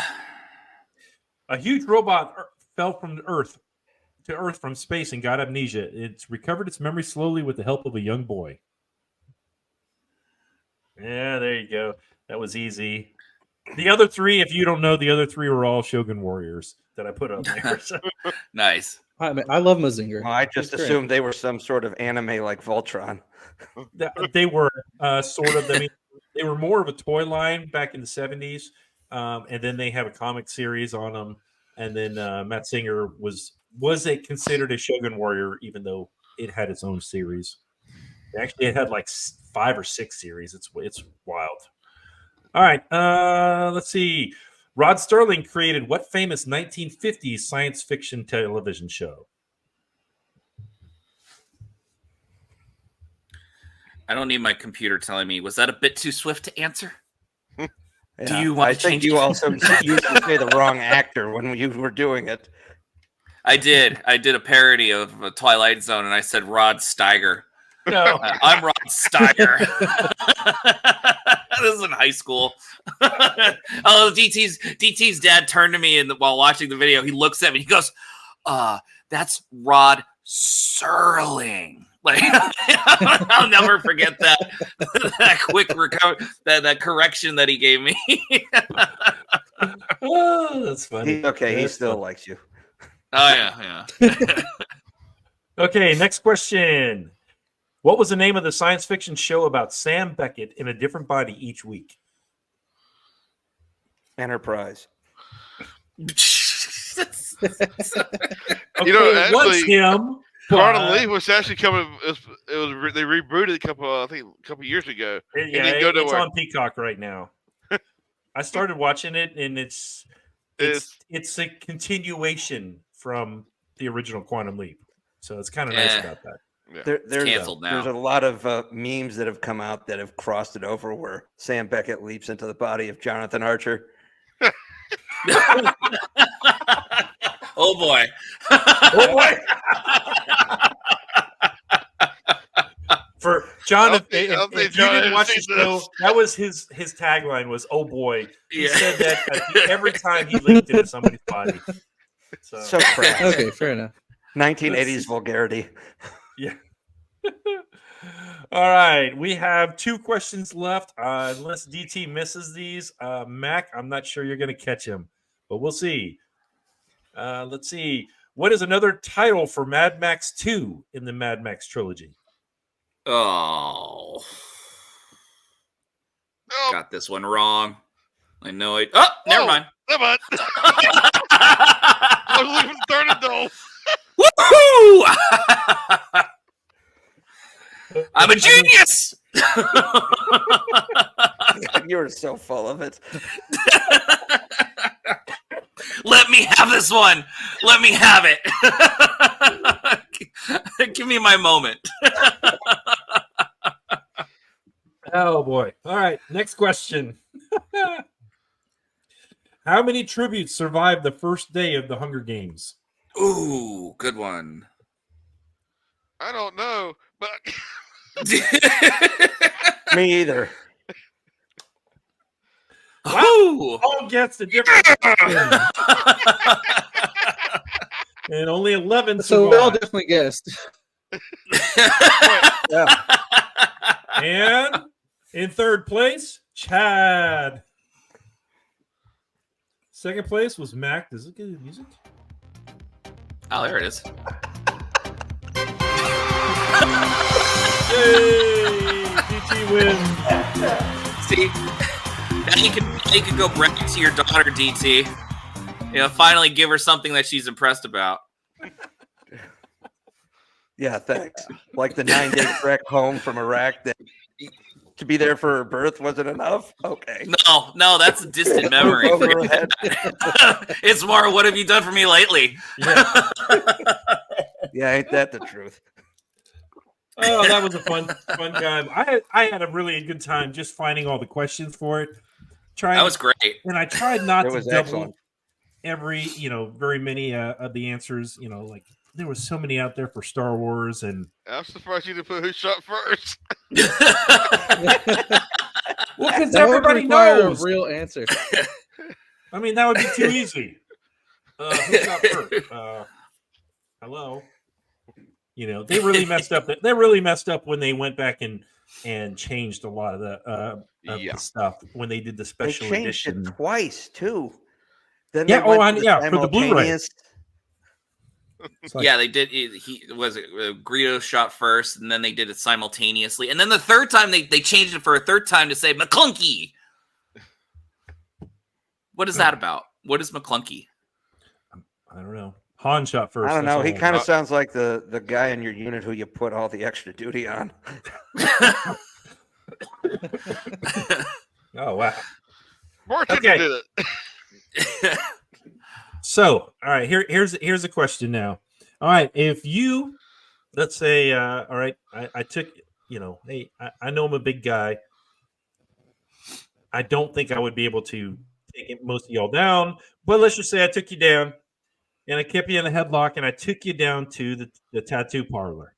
A huge robot fell from Earth from space and got amnesia. It's recovered its memory slowly with the help of a young boy. Yeah, there you go. That was easy. The other 3, if you don't know, the other 3 were all Shogun Warriors that I put up there. So- Nice. I love Mazinger. Well, I just He's great. assumed they were some sort of anime like Voltron. They were sort of. I mean, they were more of a toy line back in the 70s, and then they have a comic series on them. And then Matt Singer was it considered a Shogun Warrior, even though it had its own series. Actually, it had like 5 or 6 series. It's wild. All right, let's see. Rod Serling created what famous 1950s science fiction television show? I don't need my computer telling me. Was that a bit too swift to answer? Yeah, Do you want I to think change you it? also used to say the wrong actor when you were doing it. I did. I did a parody of Twilight Zone, and I said Rod Steiger. No. I'm Rod Steiger. This is in high school. Oh, DT's dad turned to me while watching the video. He looks at me. He goes, "That's Rod Serling." Like, I'll never forget that quick that correction that he gave me. Oh, that's funny. He still likes you. Oh yeah. Okay, next question. What was the name of the science fiction show about Sam Beckett in a different body each week? Enterprise. Okay, You know, it was actually, him. Quantum Leap was actually coming. They rebooted a couple years ago. It's on Peacock right now. I started watching it, and it's a continuation from the original Quantum Leap, so it's kind of nice about that. Yeah. There's canceled now. There's a lot of memes that have come out that have crossed it over where Sam Beckett leaps into the body of Jonathan Archer. Oh boy. Oh boy. For Jonathan, if you didn't watch the show, that was his tagline was "Oh boy." He said that every time he leaped into somebody's body. So crass. Okay, fair enough. 1980s vulgarity. Yeah. All right. We have 2 questions left. Unless DT misses these, Mac, I'm not sure you're going to catch him, but we'll see. Let's see. What is another title for Mad Max 2 in the Mad Max trilogy? Oh. Got this one wrong. I know it. Oh, never mind. Never mind. I was looking for third and goal. Woohoo! I'm a genius. You were so full of it. Let me have this one. Let me have it. Give me my moment. Oh boy. All right. Next question. How many tributes survived the first day of the Hunger Games? Ooh, good one. I don't know, but Me either. Ooh. All gets a different and only 11 So we all survived. definitely guessed. Yeah. And in third place, Chad. Second place was Mack. Does it get music? Oh, there it is. Yay! DT wins. See, now you can go back to your daughter, DT. You know, finally give her something that she's impressed about. Yeah, thanks. Like the 9-day trek home from Iraq that to be there for her birth wasn't enough? Okay. No, that's a distant memory. Over her head. It's more, what have you done for me lately? Yeah. Yeah, ain't that the truth? Oh, that was a fun time. I had a really good time just finding all the questions for it. That was great. And I tried not It to was double excellent. very many of the answers. You know, like there was so many out there for Star Wars, and I'm surprised you didn't put who shot first. well, because That would everybody require knows. a real answer. I mean, that would be too easy. Who shot first? Hello. You know, they really messed up. They really messed up when they went back and changed a lot of the stuff when they did the They special changed edition. it twice too. Then Yeah, they went to for the Blu-ray. simultaneous- It's like, Yeah, they did. He was it Greedo shot first, and then they did it simultaneously, and then the third time they changed it for a third time to say McClunky. What is that about? What is McClunky? I don't know. Han shot first. I don't know. that's He all. kind of sounds like the guy in your unit who you put all the extra duty on. Oh wow. Martin Okay. did it. So, all right, here's a question now. All right, if you, let's say, all right, I took, hey, I know I'm a big guy. I don't think I would be able to take most of y'all down, but let's just say I took you down, and I kept you in a headlock, and I took you down to the tattoo parlor.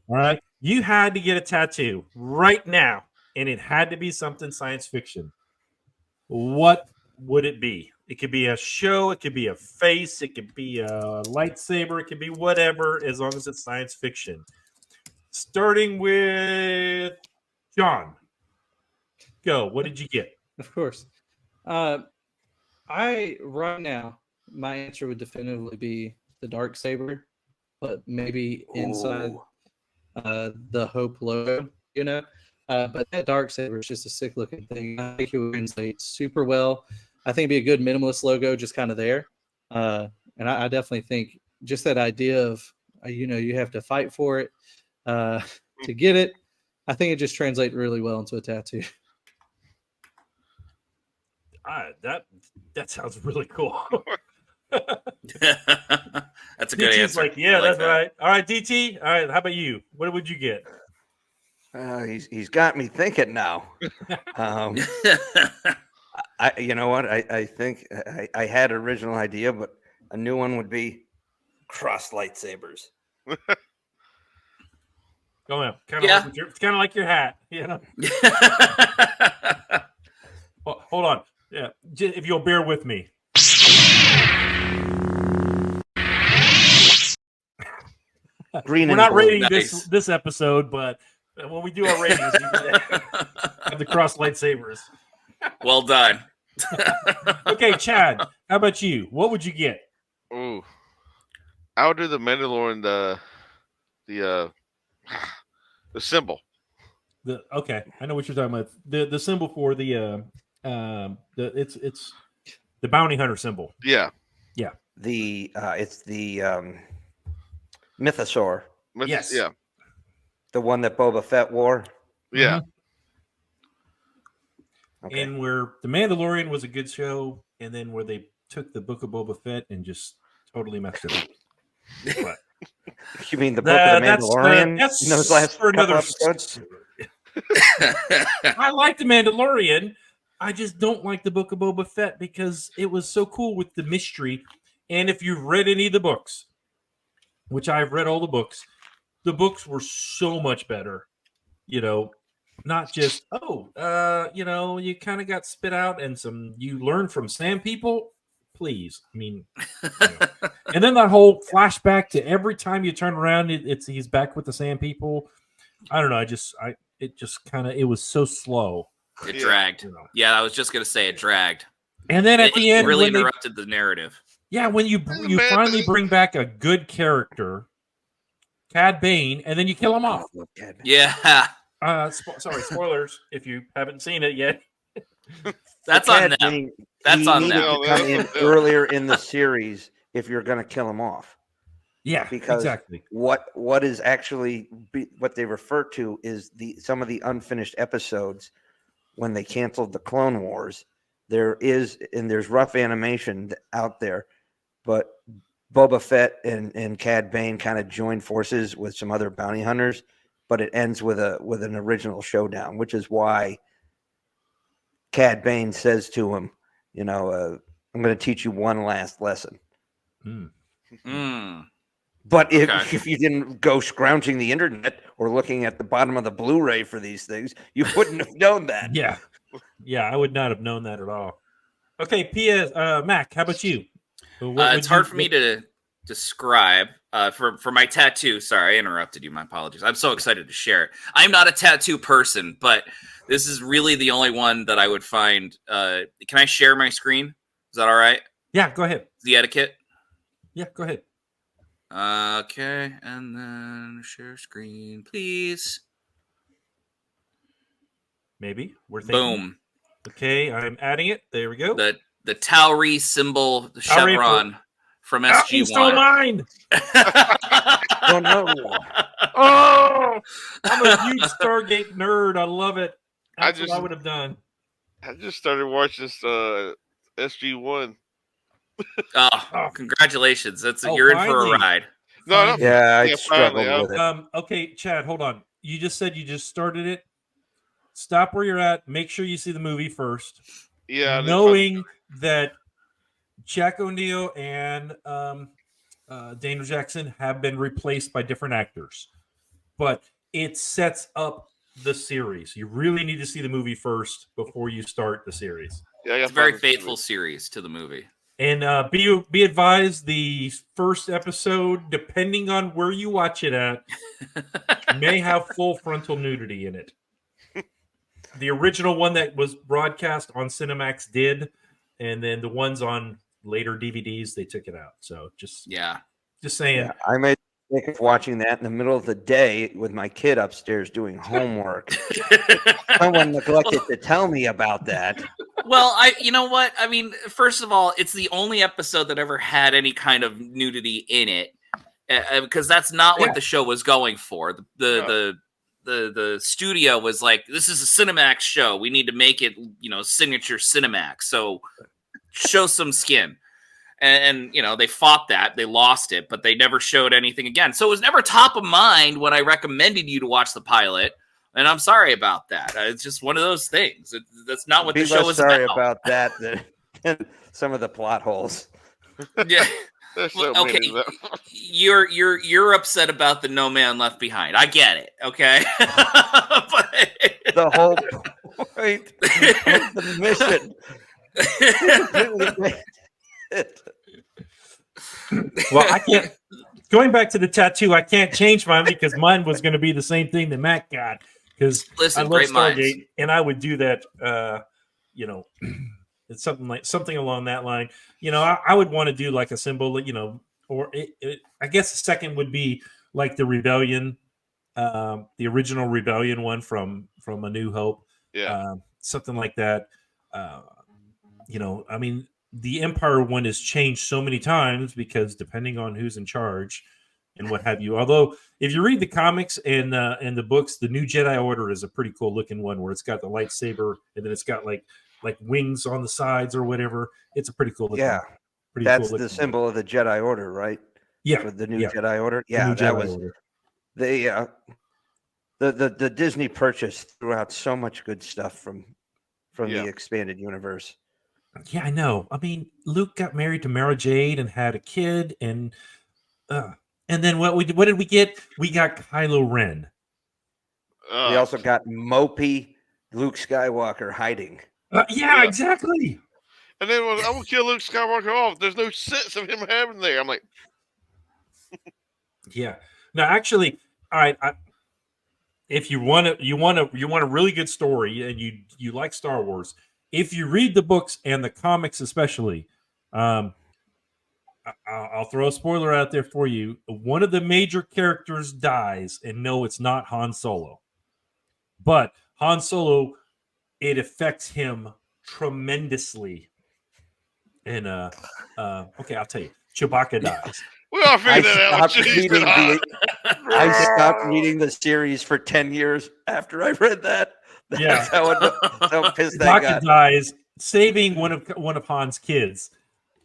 All right, you had to get a tattoo right now, and it had to be something science fiction. What would it be? It could be a show, it could be a face, it could be a lightsaber, it could be whatever, as long as it's science fiction. Starting with John. Go. What did you get? Of course. Right now, my answer would definitively be the dark saber, but maybe inside the Hope logo, But that dark saber is just a sick looking thing. I think it would translate super well. I think it'd be a good minimalist logo, just kind of there. And I definitely think just that idea of you have to fight for it to get it. I think it just translates really well into a tattoo. That sounds really cool. That's a good DT's answer. like, yeah, I like that's that. right. All right, DT. All right, how about you? What would you get? He's got me thinking now. You know what? I think I had an original idea, but a new one would be cross lightsabers. Go on. Yeah. It's kind of like your hat, Hold on. Yeah, if you'll bear with me. Green. We're and not blue. rating Nice. this episode, but when we do our ratings, we have the cross lightsabers. Well done. Okay, Chad, how about you? What would you get? Ooh, I would do the Mandalorian the symbol. Okay, I know what you're talking about. The symbol for it's the bounty hunter symbol. Yeah, It's the mythosaur, Yes. Yeah. the one that Boba Fett wore. Yeah. Okay. And where the Mandalorian was a good show, and then where they took the Book of Boba Fett and just totally messed it up. But You mean the book of the Mandalorian? That's in those last for couple another. episodes? I like the Mandalorian. I just don't like the Book of Boba Fett because it was so cool with the mystery. And if you've read any of the books, which I've read all the books were so much better. Not just you kind of got spit out and you learn from sand people. Please, I mean, and then that whole flashback to every time you turn around, he's back with the sand people. I don't know. It was so slow. It dragged. Yeah, I was just gonna say it dragged. And then at the end, really when they- interrupted the narrative. yeah, when you finally bring back a good character, Cad Bane, and then you kill him off. Yeah, Sorry, spoilers if you haven't seen it yet. that's on them. That's on needed them. to come in earlier in the series if you're going to kill him off. Yeah, Because exactly. what is actually what they refer to is some of the unfinished episodes when they canceled the Clone Wars. There's rough animation out there, but Boba Fett and Cad Bane kind of joined forces with some other bounty hunters, but it ends with an original showdown, which is why Cad Bane says to him, I'm going to teach you one last lesson. But if you didn't go scrounging the internet or looking at the bottom of the Blu-ray for these things, you wouldn't have known that. Yeah, I would not have known that at all. Okay, Mac, how about you? It's hard for me to describe for my tattoo. Sorry, I interrupted you. My apologies. I'm so excited to share it. I'm not a tattoo person, but this is really the only one that I would find. Can I share my screen? Is that all right? Yeah, go ahead. The etiquette? Yeah, go ahead. Okay, and then share screen, please. Maybe we're thinking. Boom. Okay, I'm adding it. There we go. The Tauri symbol, the Tauri chevron from You stole SG1. mine. Oh no! Oh, I'm a huge Stargate nerd. I love it. That's what I would have done. I just started watching SG1. Oh, congratulations! You're in for a ride. No, yeah, I struggled with it. Okay, Chad, hold on. You just said you just started it. Stop where you're at. Make sure you see the movie first. Yeah, knowing that Jack O'Neill and Daniel Jackson have been replaced by different actors, but it sets up the series. You really need to see the movie first before you start the series. Yeah, it's a very faithful series to the movie. And be advised, the first episode, depending on where you watch it at, may have full frontal nudity in it. The original one that was broadcast on Cinemax did, and then the ones on later DVDs, they took it out. So just saying. Yeah, I made the mistake of watching that in the middle of the day with my kid upstairs doing homework. Someone neglected to tell me about that. Well, you know what? I mean, first of all, it's the only episode that ever had any kind of nudity in it, because that's not what the show was going for. The studio was like, this is a Cinemax show. We need to make it, signature Cinemax. So show some skin. And they fought that. They lost it, but they never showed anything again. So it was never top of mind when I recommended you to watch the pilot. And I'm sorry about that. It's just one of those things. That's not what the show is sorry about. That than some of the plot holes. Yeah. Okay, you're upset about the No Man Left Behind. I get it. Okay, but the whole point of the mission. Well, I can't. Going back to the tattoo, I can't change mine because mine was going to be the same thing that Mack got. Because I love Stargate, and I would do that. It's something along that line. I would want to do like a symbol, or I guess the second would be like the Rebellion, the original Rebellion one from A New Hope. Yeah. Something like that. I mean, the Empire one has changed so many times because depending on who's in charge and what have you. Although if you read the comics and the books, the New Jedi Order is a pretty cool looking one where it's got the lightsaber and then it's got like wings on the sides or whatever. It's a pretty cool looking. Yeah. That's the symbol of the Jedi Order, right? Yeah. For the new Jedi Order. Yeah, that was the Disney purchase threw out so much good stuff from the expanded universe. Yeah, I know. I mean, Luke got married to Mara Jade and had a kid, and then what did we get? We got Kylo Ren. We also got mopey Luke Skywalker hiding. Yeah, exactly. And then I will kill Luke Skywalker off. There's no sense of him having there. I'm like, yeah. No, actually, all right. If you want a really good story and you like Star Wars, if you read the books and the comics especially, I'll throw a spoiler out there for you. One of the major characters dies, and no, it's not Han Solo. But Han Solo, it affects him tremendously. And okay, I'll tell you, Chewbacca dies. We all figured that out. I stopped reading the series for 10 years after I read that. That's how pissed I got. Chewbacca dies, saving one of Han's kids,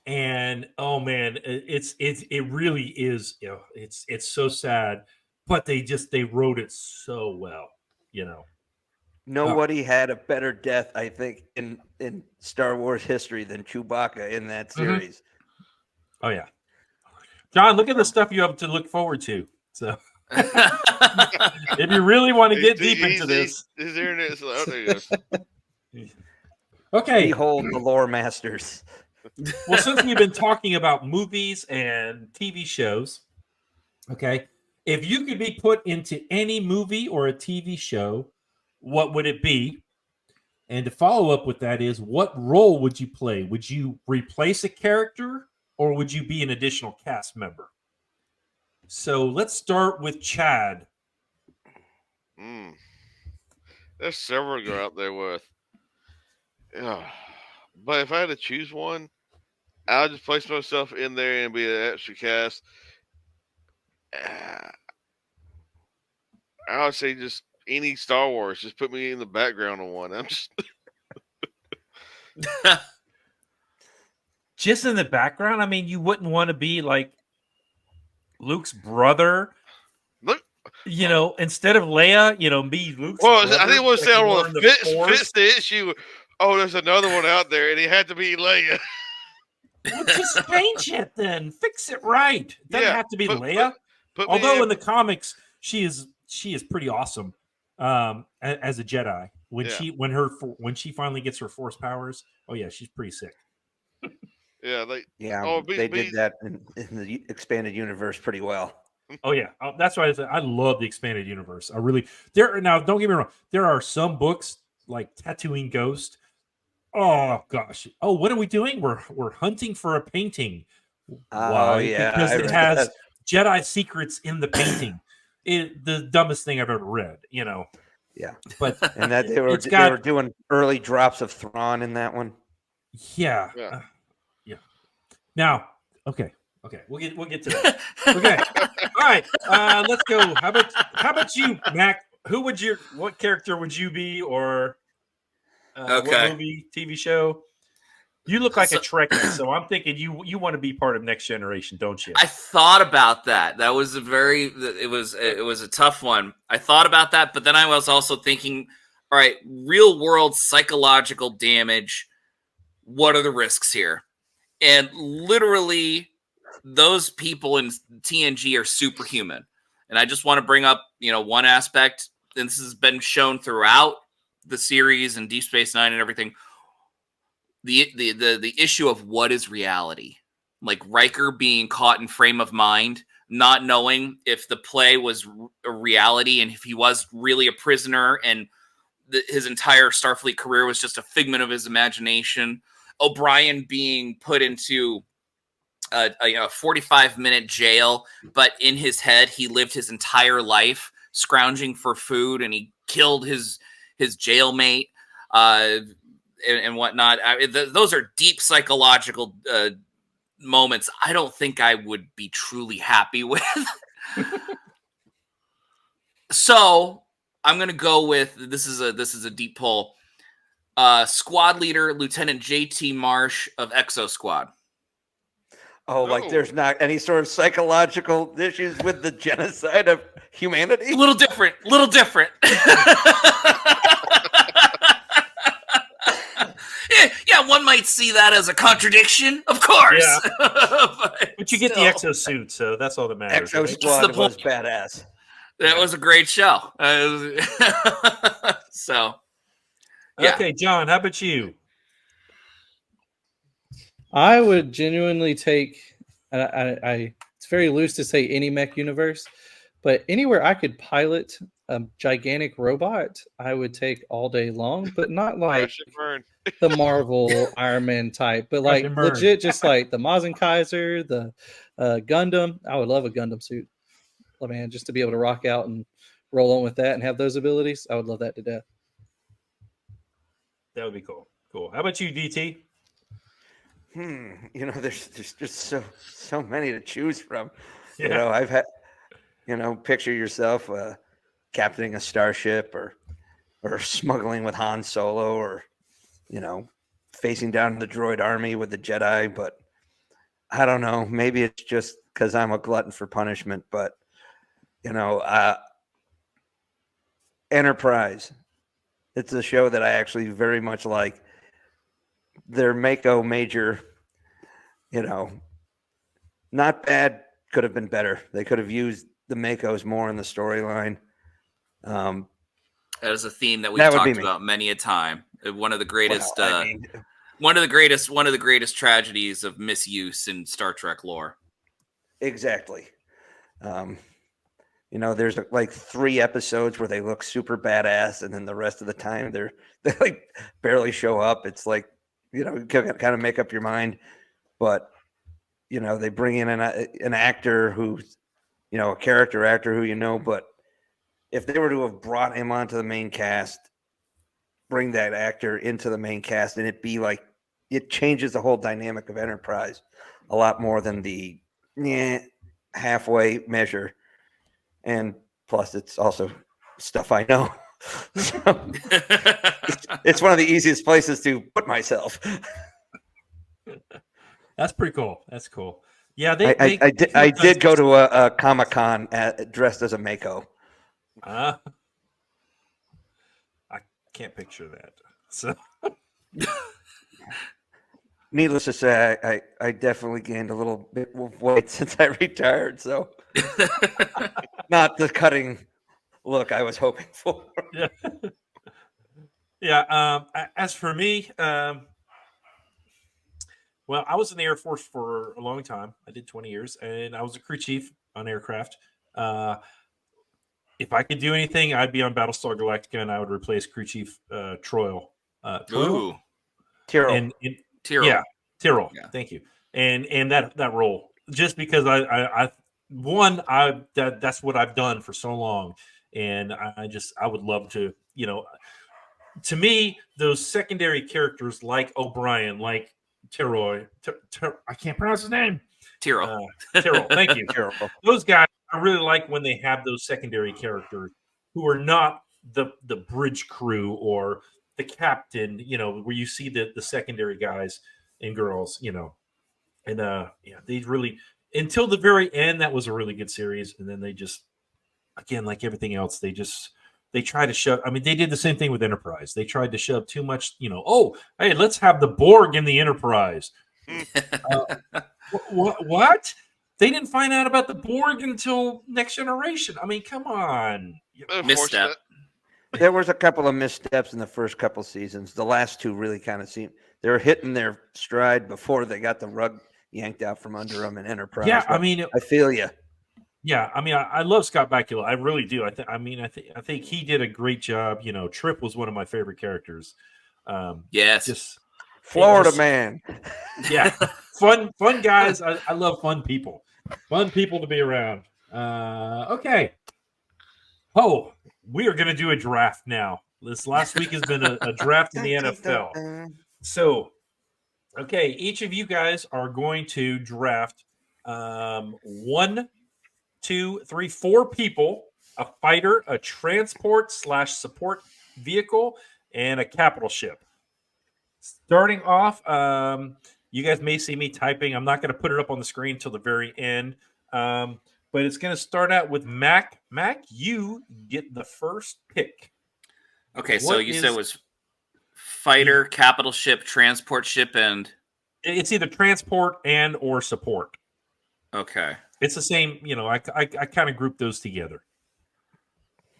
and oh man, it really is. It's so sad, but they wrote it so well. Nobody had a better death, I think, in Star Wars history than Chewbacca in that series. Oh yeah, John, look at the stuff you have to look forward to. So. If you really want to get deep into this, his internet's out there. Okay, behold the lore masters. Well, since we've been talking about movies and TV shows, okay, if you could be put into any movie or a TV show, what would it be? And to follow up with that is, what role would you play? Would you replace a character, or would you be an additional cast member? So let's start with Chad. There's several to go out there with. Yeah. But if I had to choose one, I'll just place myself in there and be an extra cast. I would say just any Star Wars. Just put me in the background on one. I'm just Just in the background? I mean, you wouldn't want to be like Luke's brother. look. Instead of Leia, be Luke's Well, brother. I didn't want to say I more want in to the fix the issue. Oh, there's another one out there, and he had to be Leia. Well, just change it then. Fix it right. It doesn't have to be Leia. Put Although in the comics, she is pretty awesome as a Jedi. When she finally gets her Force powers, oh yeah, she's pretty sick. They did that in the expanded universe pretty well. Oh yeah, that's why I said I love the expanded universe. I really now. Don't get me wrong. There are some books like Tatooine Ghost. Oh gosh. Oh, what are we doing? We're hunting for a painting. Why? Because it has Jedi secrets in the painting. The dumbest thing I've ever read. Yeah. But and that they were doing early drops of Thrawn in that one. Yeah. Yeah. Now, okay. We'll get to that. Okay. All right. Let's go. How about you, Mac? What character would you be, or what movie, TV show? You look like a Trekkie, so I'm thinking you want to be part of Next Generation, don't you? I thought about that. That was it was a tough one. I thought about that, but then I was also thinking, all right, real world psychological damage. What are the risks here? And literally, those people in TNG are superhuman. And I just want to bring up, one aspect, and this has been shown throughout the series and Deep Space Nine and everything. The issue of what is reality, like Riker being caught in frame of mind, not knowing if the play was a reality and if he was really a prisoner and his entire Starfleet career was just a figment of his imagination. O'Brien being put into a 45-minute jail, but in his head, he lived his entire life scrounging for food, and he killed his jailmate and whatnot. Those are deep psychological moments. I don't think I would be truly happy with. So I'm going to go with this is a deep pull. Squad leader Lieutenant J.T. Marsh of Exo Squad. Oh, like there's not any sort of psychological issues with the genocide of humanity? A little different. Yeah, one might see that as a contradiction, of course. Yeah. but you get the exosuit, so that's all that matters. Exo Squad was badass. That was a great show. So, yeah. Okay, John, how about you? I would genuinely take. It's very loose to say any mech universe, but anywhere I could pilot a gigantic robot, I would take all day long. But not like the Marvel Iron Man type, but like legit, just like the Maz and Kaiser, the Gundam. I would love a Gundam suit. Oh, man, just to be able to rock out and roll on with that and have those abilities, I would love that to death. That would be cool. Cool. How about you, DT? There's just so many to choose from. Yeah. I've had, picture yourself captaining a starship or smuggling with Han Solo or, facing down the droid army with the Jedi. But I don't know. Maybe it's just because I'm a glutton for punishment. But, Enterprise. It's a show that I actually very much like. Their Mako major, not bad, could have been better. They could have used the Makos more in the storyline. That is a theme that we've talked about many a time. One of the greatest, one of the greatest tragedies of misuse in Star Trek lore. Exactly. There's like 3 episodes where they look super badass, and then the rest of the time they like barely show up. It's like, kind of make up your mind, but they bring in an actor who's a character actor who you know, but if they were to have brought him onto the main cast, bring that actor into the main cast, and it be like it changes the whole dynamic of Enterprise a lot more than the halfway measure. And plus, it's also stuff I know. So, it's one of the easiest places to put myself. That's pretty cool. That's cool. Yeah, I did go to a Comic-Con dressed as a Mako. I can't picture that. So, needless to say, I definitely gained a little bit of weight since I retired. So, not the cutting look I was hoping for. Yeah. Yeah. As for me, well, I was in the Air Force for a long time. I did 20 years, and I was a crew chief on aircraft. If I could do anything, I'd be on Battlestar Galactica, and I would replace crew chief Troil. Ooh, Tyrrell. Tyrrell. Yeah, Tyrrell. Yeah. Thank you. And that role, just because that's what I've done for so long, and I would love to, to me, those secondary characters like O'Brien, like Tyrell, I can't pronounce his name. Tyrell. Tyrell, thank you. Tyrell. Those guys, I really like when they have those secondary characters who are not the bridge crew or the captain, where you see the secondary guys and girls, and they really, until the very end, that was a really good series. And then they just, again, like everything else, they try to shove. I mean, they did the same thing with Enterprise. They tried to shove too much, oh, hey, let's have the Borg in the Enterprise. What? They didn't find out about the Borg until Next Generation. I mean, come on. Misstep. There was a couple of missteps in the first couple seasons. The last two really kind of seemed they were hitting their stride before they got the rug yanked out from under them in Enterprise. Yeah, but I feel you. Yeah, I mean, I love Scott Bakula. I really do. I think he did a great job. Trip was one of my favorite characters. Yes, just Florida man. Yeah, fun guys. I love fun people. Fun people to be around. Okay. Oh, we are going to do a draft now. This last week has been a draft in the NFL. So, okay, each of you guys are going to draft 1, 2, 3, 4 people: a fighter, a transport/support vehicle, and a capital ship. Starting off, you guys may see me typing. I'm not going to put it up on the screen until the very end. But it's going to start out with Mack. Mack, you get the first pick. Okay, so you said it was fighter, capital ship, transport ship, and... It's either transport and or support. Okay. It's the same, I kind of group those together.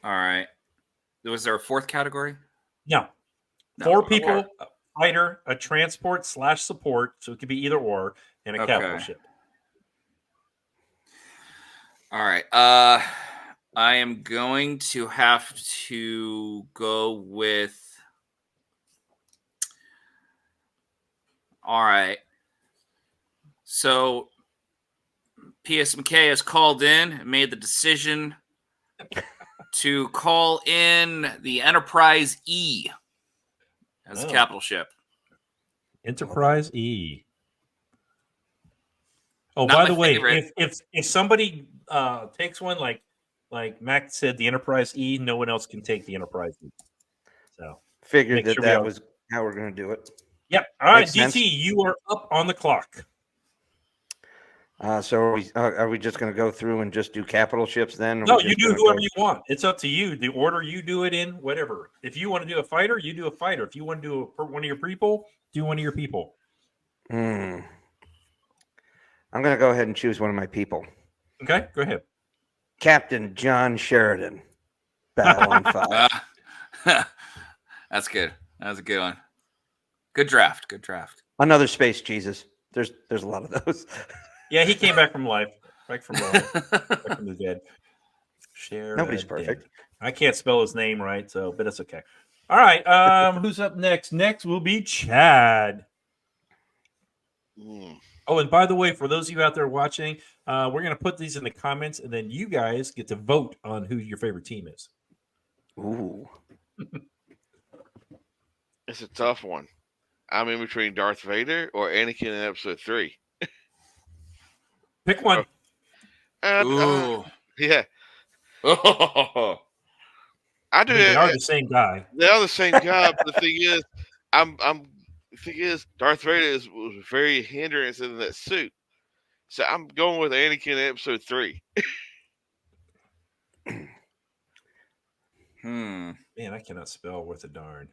All right. Was there a fourth category? No. 4 people, a fighter, a transport/support, so it could be either or, and a capital ship. All right. I am going to have to go with... All right. So, P.S. McKay has called in and made the decision to call in the Enterprise E as a capital ship. Enterprise E. Oh, Not by my the way, favorite. if somebody takes one, like Mac said, the Enterprise E, no one else can take the Enterprise E. So figured that was how we're going to do it. Yep. All right, Makes sense. DT, you are up on the clock. So are we just going to go through and just do capital ships then? No, you do whoever you want. It's up to you. The order you do it in, whatever. If you want to do a fighter, you do a fighter. If you want to do one of your people, do one of your people. I'm going to go ahead and choose one of my people. Okay, go ahead. Captain John Sheridan, Babylon 5. That's good. That was a good one. Good draft. Good draft. Another space Jesus. There's a lot of those. Yeah, he came back from life. Back from the dead. Sheridan. Nobody's perfect. I can't spell his name right, but it's okay. All right. Who's up next? Next will be Chad. Oh, and by the way, for those of you out there watching, we're going to put these in the comments, and then you guys get to vote on who your favorite team is. Ooh. It's a tough one. I'm in between Darth Vader or Anakin in Episode 3. Pick one. Ooh. Yeah. I do. They are the same guy. They are the same guy. But the thing is, Darth Vader was very hindrance in that suit. So I'm going with Anakin in Episode 3. Man, I cannot spell worth a darn.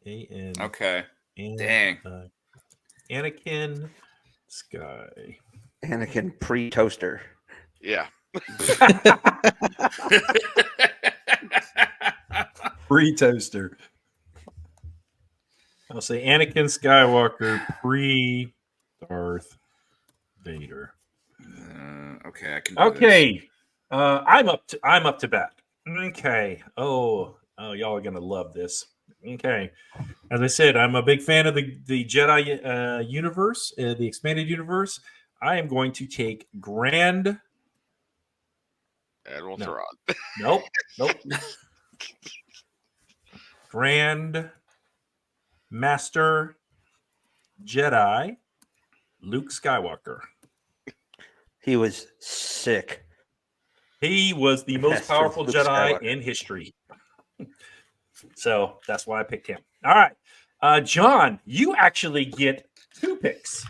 A-N. Okay. Dang. Anakin Sky. Anakin pre-toaster. Yeah. Pre-toaster. I'll say Anakin Skywalker pre-Darth Vader. Okay, I can. Okay, I'm up to bat. Okay. Oh, y'all are gonna love this. Okay, as I said, I'm a big fan of the Jedi universe, the expanded universe. I am going to take Grand Admiral Thrawn. Nope. Grand Master Jedi Luke Skywalker. He was sick. He was the most Master powerful Luke Jedi Skywalker. in history. So that's why I picked him. All right. John, you actually get 2 picks.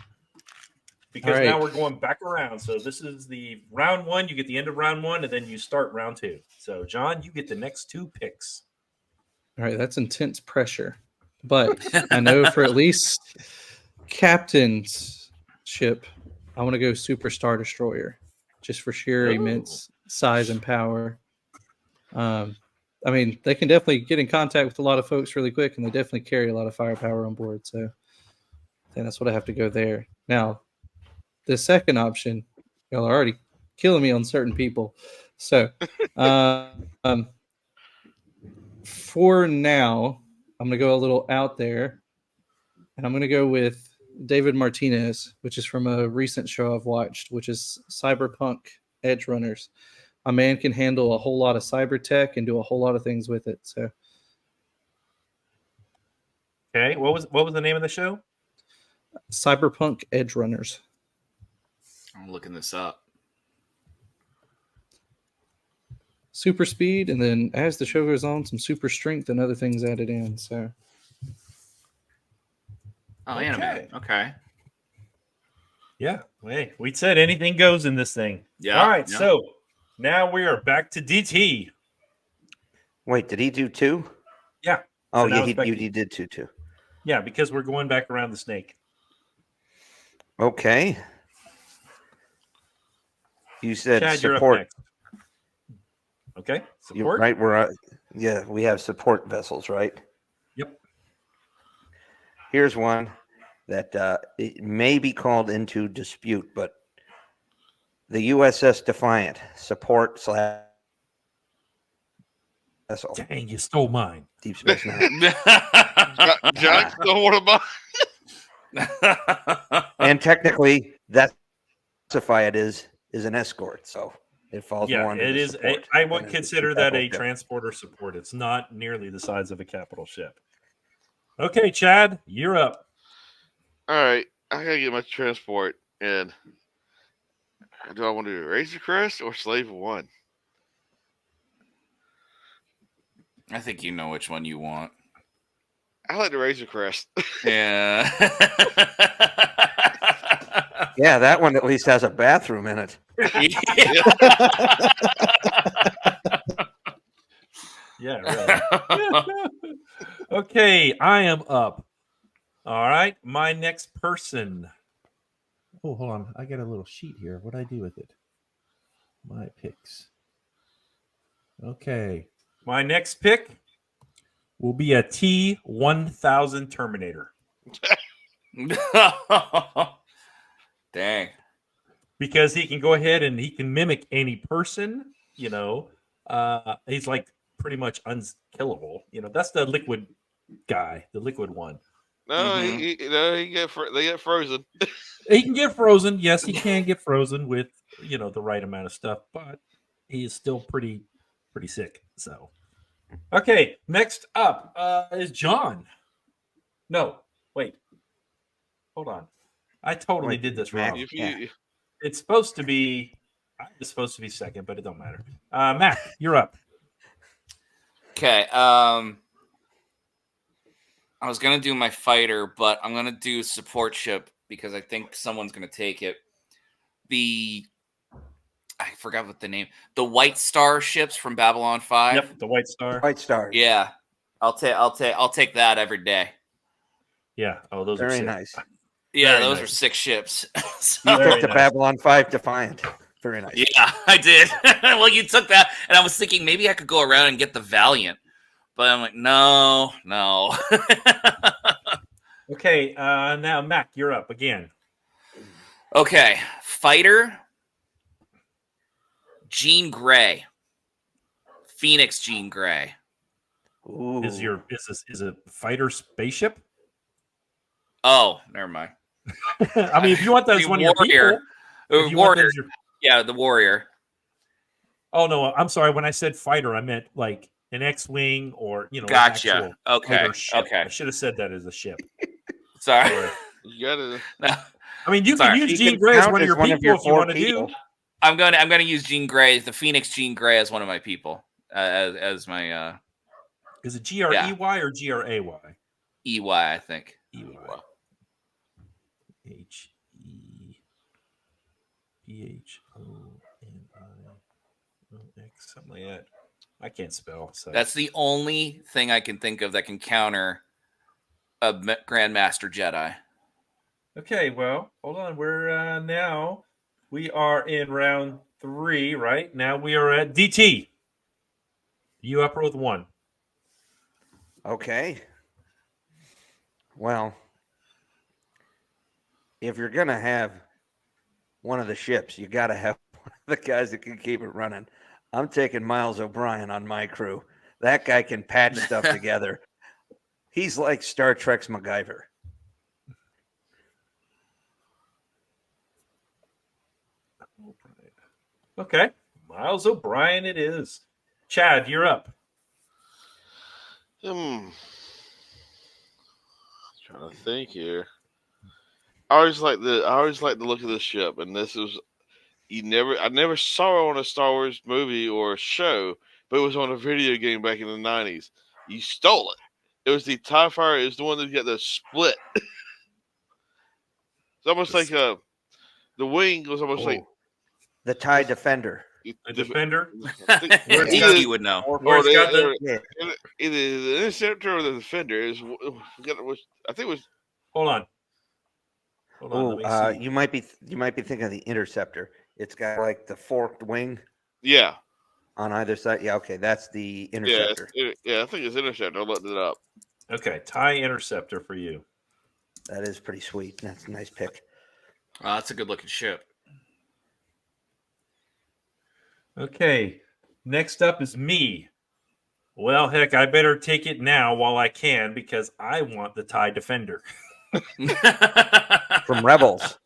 Because now we're going back around. So this is the round 1. You get the end of round 1, and then you start round 2. So, John, you get the next 2 picks. All right, that's intense pressure. But I know for at least Captain's ship, I want to go Super Star Destroyer, just for sheer immense size and power. I mean, they can definitely get in contact with a lot of folks really quick, and they definitely carry a lot of firepower on board. So I think that's what I have to go there. Now, the second option, y'all are already killing me on certain people. So for now, I'm going to go a little out there, and I'm going to go with David Martinez, which is from a recent show I've watched, which is Cyberpunk Edge Runners. A man can handle a whole lot of cyber tech and do a whole lot of things with it. So, okay, what was the name of the show? Cyberpunk Edge Runners. I'm looking this up. Super speed, and then as the show goes on, some super strength and other things added in. So, Anime. Okay. Yeah. Hey, we said anything goes in this thing. Yeah. All right. Yeah. So now we are back to DT. Wait, did he do 2? Yeah. Oh, So now yeah, it's back he did 2 too. Yeah, because we're going back around the snake. Okay. You said Chad, you're up support. next. Okay. You're Support. right. We have support vessels, right? Yep. Here's one that it may be called into dispute, but the USS Defiant support / vessel. Dang, you stole mine. Deep Space Nine. Jack stole one of mine. And technically, that Defiant is an escort, so it falls more Yeah, under it the is. support I than would it is consider a that capital a ship. transporter support. It's not nearly the size of a capital ship. Okay, Chad, you're up. All right. I got to get my transport. And do I want to do Razor Crest or Slave 1? I think you know which one you want. I like the Razor Crest. Yeah. Yeah, that one at least has a bathroom in it. Yeah, really. Okay, I am up. All right, my next person. Oh, hold on. I got a little sheet here. What do I do with it? My picks. Okay. My next pick will be a T-1000 Terminator. Dang. Because he can go ahead and he can mimic any person, he's like pretty much unkillable. That's the liquid guy, the liquid one. No, they get frozen. He can get frozen. Yes, he can get frozen with the right amount of stuff, but he is still pretty sick. So, okay, next up is John. No, wait, hold on. I totally did this wrong. It's supposed to be. I was supposed to be second, but it don't matter. Mac, you're up. Okay. I was gonna do my fighter, but I'm gonna do support ship because I think someone's gonna take it. I forgot what the name. The Whitestar ships from Babylon 5. Yep, the Whitestar. Whitestar. Yeah, I'll take that every day. Yeah. Oh, those very are nice. Yeah, those are 6 ships. So, you took the Babylon 5 Defiant. Very nice. Yeah, I did. Well, you took that, and I was thinking maybe I could go around and get the Valiant, but I'm like, no. Okay, now Mac, you're up again. Okay, fighter. Jean Grey, Phoenix Jean Grey. Ooh. Is a fighter spaceship? Oh, never mind. I mean, if you want that as one of your people, warrior. Yeah, the warrior. Oh no, I'm sorry. When I said fighter, I meant like an X-wing or Gotcha. Okay. I should have said that as a ship. Sorry. You gotta. I mean, you can use Jean Grey as one of your people if you want to do. I'm gonna use Jean Grey, the Phoenix Jean Grey, as one of my people, as my. Is it Grey or Gray? EY, I think. EY. HEBHONIX, something like that. I can't spell. So that's the only thing I can think of that can counter a Grandmaster Jedi. Okay, well, hold on. We're we are in round 3, right? Now we are at DT. You up with 1. Okay. Well, if you're going to have one of the ships, you got to have one of the guys that can keep it running. I'm taking Miles O'Brien on my crew. That guy can patch stuff together. He's like Star Trek's MacGyver. Okay. Miles O'Brien it is. Chad, you're up. Trying to think here. I always like the look of this ship, and this is I never saw it on a Star Wars movie or a show, but it was on a video game back in the 90s. You stole it. It was the TIE Fighter. It was the one that got the split. It's almost like the wing was almost like the TIE Defender. The Defender? You would know. Either the Interceptor or the Defender. I think it was. Hold on. Oh, you might be thinking of the Interceptor. It's got like the forked wing. Yeah. On either side. Yeah, okay. That's the Interceptor. Yeah, I think it's Interceptor. I looked it up. Okay, TIE Interceptor for you. That is pretty sweet. That's a nice pick. That's a good looking ship. Okay, next up is me. Well, heck, I better take it now while I can because I want the TIE Defender. From Rebels.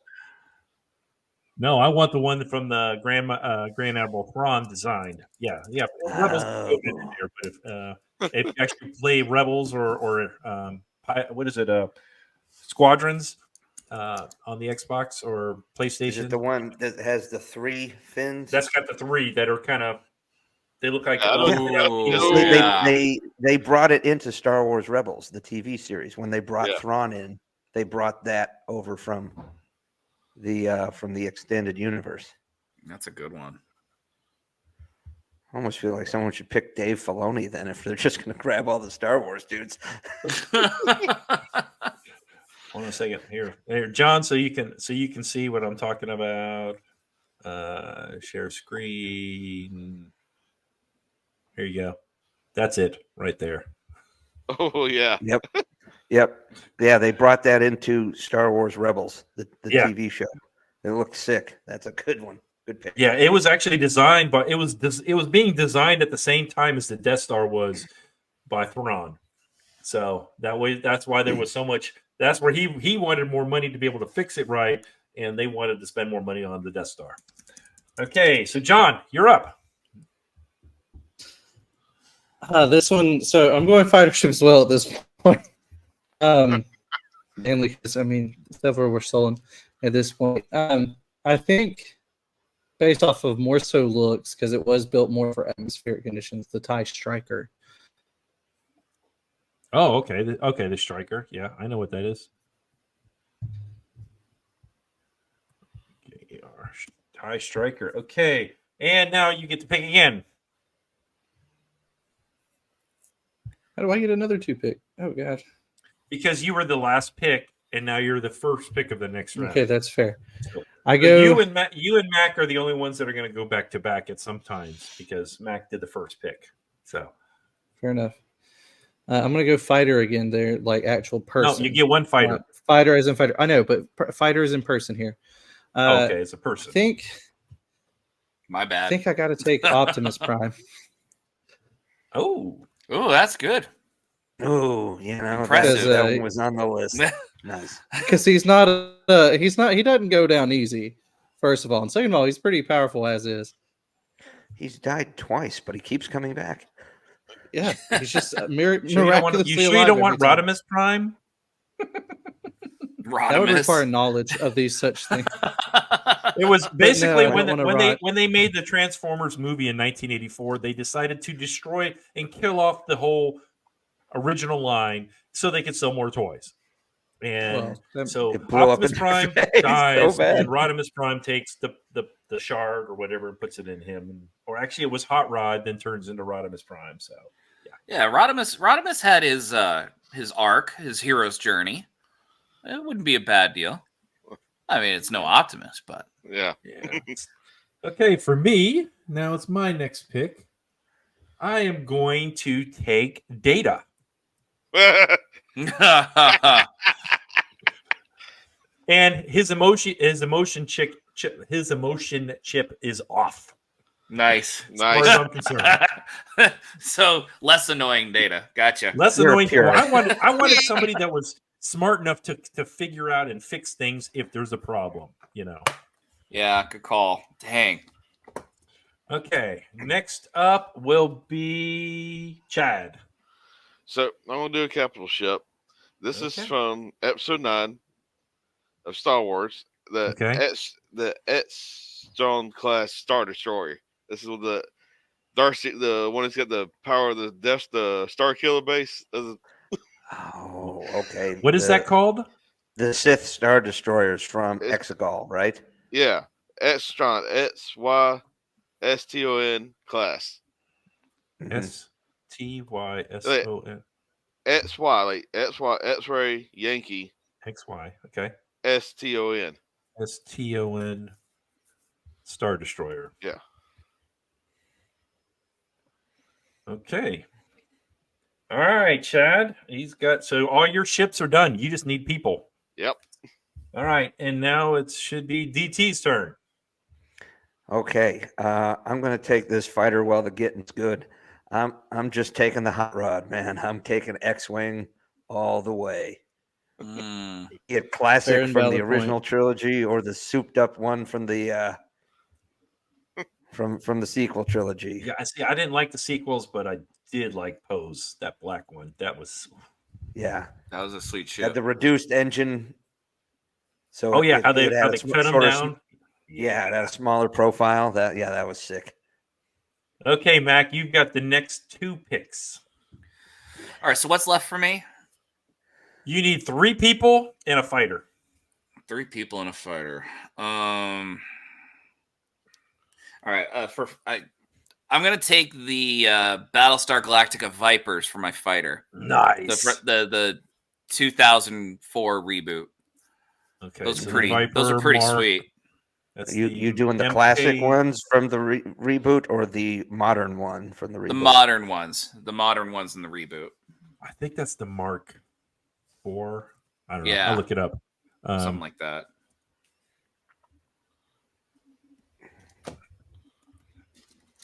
No, I want the one from the Grand Admiral Thrawn designed. Yeah. Rebels in there, but if you actually play Rebels or what is it? Squadrons on the Xbox or PlayStation. Is it the one that has the 3 fins? That's got the 3 that are kind of. They look like. They brought it into Star Wars Rebels, the TV series. When they brought Thrawn in, they brought that over from the extended universe. That's a good one. I almost feel like someone should pick Dave Filoni then if they're just going to grab all the Star Wars dudes. Hold on a second here, John, so you can see what I'm talking about. Share screen. Here you go. That's it right there. Oh yeah. Yep. Yeah, they brought that into Star Wars Rebels, the TV show. It looked sick. That's a good one. Good pick. Yeah, it was actually designed, but it was being designed at the same time as the Death Star was by Thrawn. So that's why there was so much. That's where he wanted more money to be able to fix it right, and they wanted to spend more money on the Death Star. Okay, so John, you're up. This one, so I'm going fighter ship as well at this point. Mainly because, I mean, several were stolen at this point. I think, based off of more so looks, because it was built more for atmospheric conditions, the TIE Striker. Oh, okay. The Striker. Yeah, I know what that is. TIE Striker. Okay, and now you get to pick again. How do I get another 2 pick? Oh, God. Because you were the last pick, and now you're the first pick of the next round. Okay, that's fair. So I go. You and Mack are the only ones that are going to go back to back at some times because Mack did the first pick. So Fair enough. I'm going to go fighter again there, like actual person. no, you get one fighter. Fighter as in fighter. I know, but fighter is in person here. Okay, it's a person. My bad. I think I got to take Optimus Prime. Oh, that's good. Oh, Impressive. that one was on the list. Nice. Because he doesn't go down easy, first of all. And second of all, he's pretty powerful as is. He's died twice, but he keeps coming back. Yeah, he's just you don't want Rodimus Prime? That would require knowledge of these such things. It was basically when they made the Transformers movie in 1984, they decided to destroy and kill off the whole original line so they could sell more toys. And so Optimus Prime dies, and Rodimus Prime takes the shard or whatever and puts it in him. Or actually, it was Hot Rod, then turns into Rodimus Prime. So yeah, Rodimus had his arc, his hero's journey. It wouldn't be a bad deal. I mean, it's no Optimus, but yeah. Okay, for me, now it's my next pick. I am going to take Data. And his emotion chip is off. Nice. As far as I'm concerned. So less annoying Data. Gotcha. Less annoying. Well, I wanted somebody that was smart enough to figure out and fix things if there's a problem, Yeah, good call. Dang. Okay, next up will be Chad. So I'm gonna do a capital ship. This is from Episode 9 of Star Wars. The Xyston class Star Destroyer. This is the Darcy, the one that's got the power of the Star Killer base. Oh, okay. What is that called? The Sith Star Destroyers from Exegol, right? Yeah. Xyston, XYSTON class. STYSON. XY, like XY, X-ray, Yankee. XY, okay. STON. STON Star Destroyer. Yeah. Okay. All right, Chad. So all your ships are done. You just need people. Yep. All right, and now it should be DT's turn. Okay. I'm going to take this fighter while the getting's good. I'm just taking the hot rod, man. I'm taking X-Wing all the way. Get classic from the original trilogy or the souped up one from the from the sequel trilogy. Yeah, I didn't like the sequels, but I did like Pose, that black one. That was that was a sweet ship. Had the reduced engine. So how they cut them down. Yeah, it had a smaller profile. That was sick. Okay, Mac, you've got the next 2 picks. All right, so what's left for me? You need 3 people and a fighter. 3 people and a fighter. All right, I'm gonna take the Battlestar Galactica Vipers for my fighter. Nice. The 2004 reboot. Okay, those are pretty sweet. That's you doing the classic ones from the reboot or the modern one from the reboot? The modern ones in the reboot. I think that's the Mark IV. I don't know. Yeah. I'll look it up. Something like that.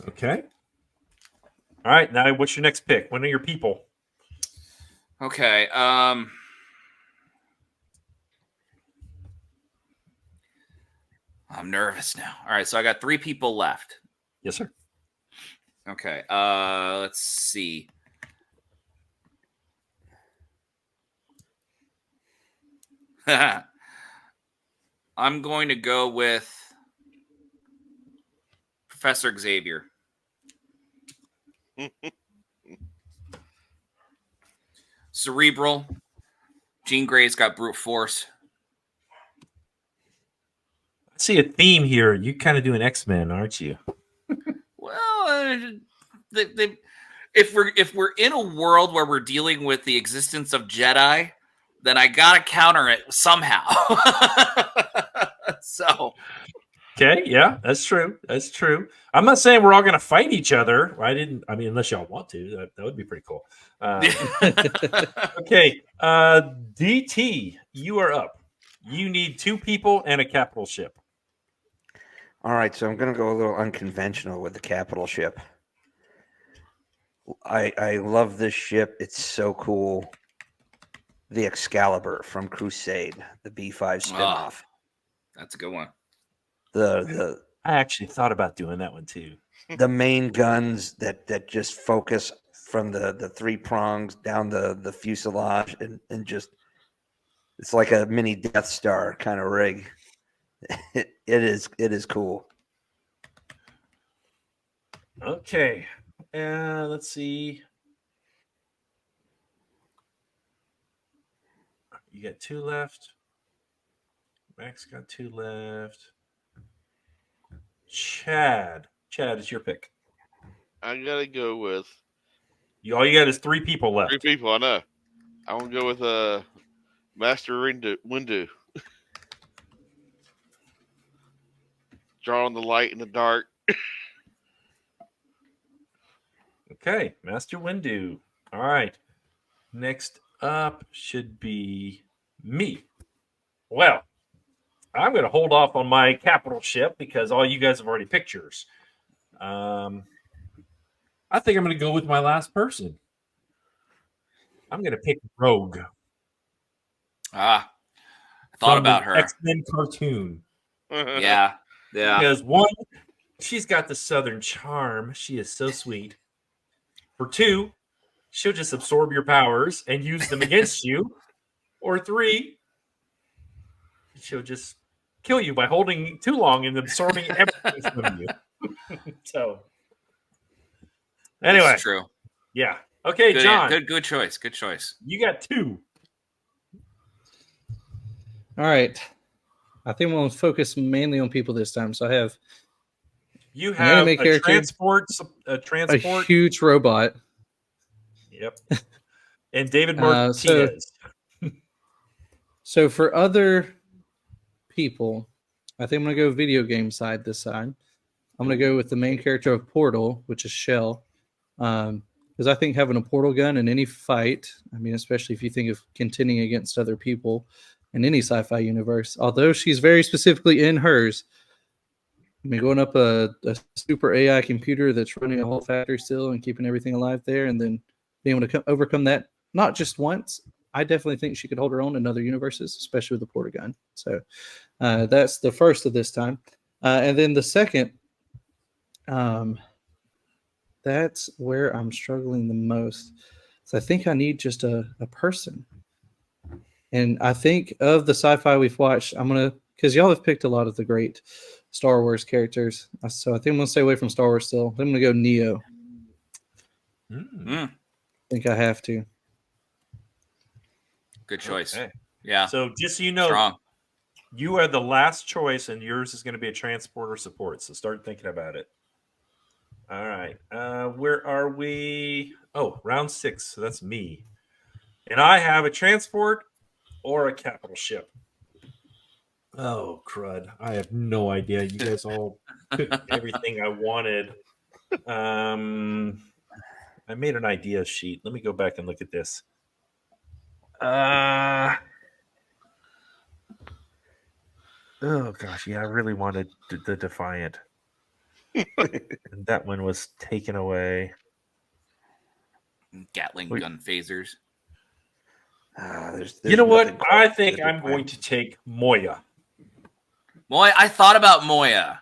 Okay. All right. Now, what's your next pick? When are your people? Okay. I'm nervous now. All right, so I got 3 people left. Yes, sir. Okay, let's see. I'm going to go with Professor Xavier. Cerebral. Jean Grey's got brute force. I see a theme here. You kind of doing X-Men, aren't you? Well, if we're in a world where we're dealing with the existence of Jedi, then I gotta counter it somehow. So, okay, yeah, that's true. That's true. I'm not saying we're all gonna fight each other. I mean, unless y'all want to, that would be pretty cool. Okay, DT, you are up. You need 2 people and a capital ship. All right, so I'm going to go a little unconventional with the capital ship. I love this ship. It's so cool. The Excalibur from Crusade, the B5 spinoff. That's a good one. I actually thought about doing that one too. The main guns that just focus from the 3 prongs down the fuselage and just it's like a mini Death Star kind of rig. It is cool. Okay. Let's see. You got 2 left. Max got 2 left. Chad, it's your pick. I gotta go with. All you got is 3 people left. 3 people, I know. I'm gonna go with Master Windu. Drawing the light in the dark. Okay, Master Windu. All right. Next up should be me. Well, I'm going to hold off on my capital ship because all you guys have already picked yours. I think I'm going to go with my last person. I'm going to pick Rogue. I thought about her. X-Men cartoon. Yeah. Because 1, she's got the Southern charm. She is so sweet. For 2, she'll just absorb your powers and use them against you. Or 3, she'll just kill you by holding too long and absorbing everything from you. So, anyway. That's true. Yeah. Okay, good, John. Good choice. Good choice. You got 2. All right. I think we'll focus mainly on people this time. So I have you have a character, a huge robot. Yep. And David Martinez. So for other people, I think I'm going to go video game side this time. I'm going to go with the main character of Portal, which is Chell. Because I think having a portal gun in any fight, I mean, especially if you think of contending against other people in any sci-fi universe, although she's very specifically in hers, I mean, going up a super AI computer that's running a whole factory still and keeping everything alive there, and then being able to overcome that, not just once, I definitely think she could hold her own in other universes, especially with the portal gun. So that's the first of this time. And then the second, that's where I'm struggling the most. So I think I need just a person. And I think of the sci-fi we've watched, because y'all have picked a lot of the great Star Wars characters. So I think I'm going to stay away from Star Wars still. I'm going to go Neo. I think I have to. Good choice. Okay. Yeah. So just so you know, strong. You are the last choice, and yours is going to be a transporter support. So start thinking about it. All right. Where are we? Oh, round 6. So that's me. And I have a transport or a capital ship. Oh, crud. I have no idea. You guys all picked everything I wanted. I made an idea sheet. Let me go back and look at this. Oh, gosh. Yeah, I really wanted the Defiant. And that one was taken away. Gatling gun phasers. There's you know what? I think I'm going to take Moya. Moya. I thought about Moya.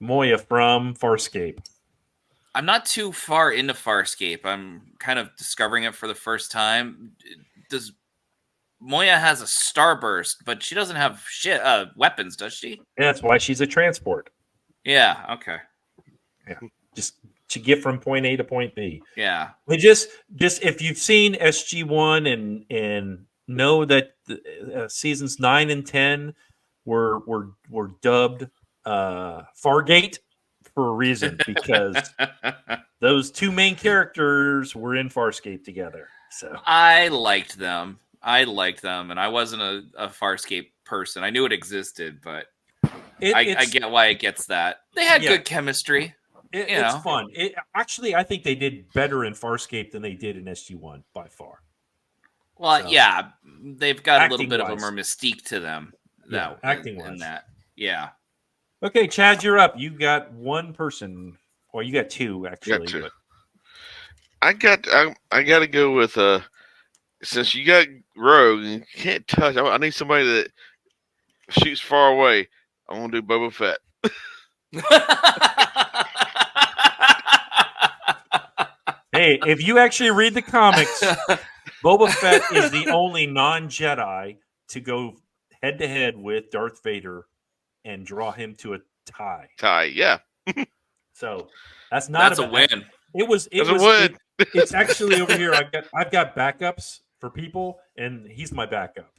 Moya from Farscape. I'm not too far into Farscape. I'm kind of discovering it for the first time. Moya has a starburst, but she doesn't have weapons, does she? Yeah, that's why she's a transport. Yeah. Okay. Yeah, just to get from point A to point B. Yeah. We just if you've seen SG1 and know that seasons 9 and 10 were dubbed Fargate for a reason, because those two main characters were in Farscape together. So I liked them, and I wasn't a Farscape person. I knew it existed, but I get why it gets that. They had good chemistry. It's fun. Actually, I think they did better in Farscape than they did in SG1 by far. Well, yeah, they've got a little bit of a Acting-wise. more mystique to them. Acting-wise. In that. Yeah. Okay, Chad, you're up. You got one person. Well, you got two actually. Got two. But I got to go with since you got Rogue and you can't touch. I need somebody that shoots far away. I'm gonna do Boba Fett. hey, if you actually read the comics, Boba Fett is the only non-Jedi to go head-to-head with Darth Vader and draw him to a tie. Yeah. So that's not a win. It's actually over here. I've got backups for people, and he's my backup.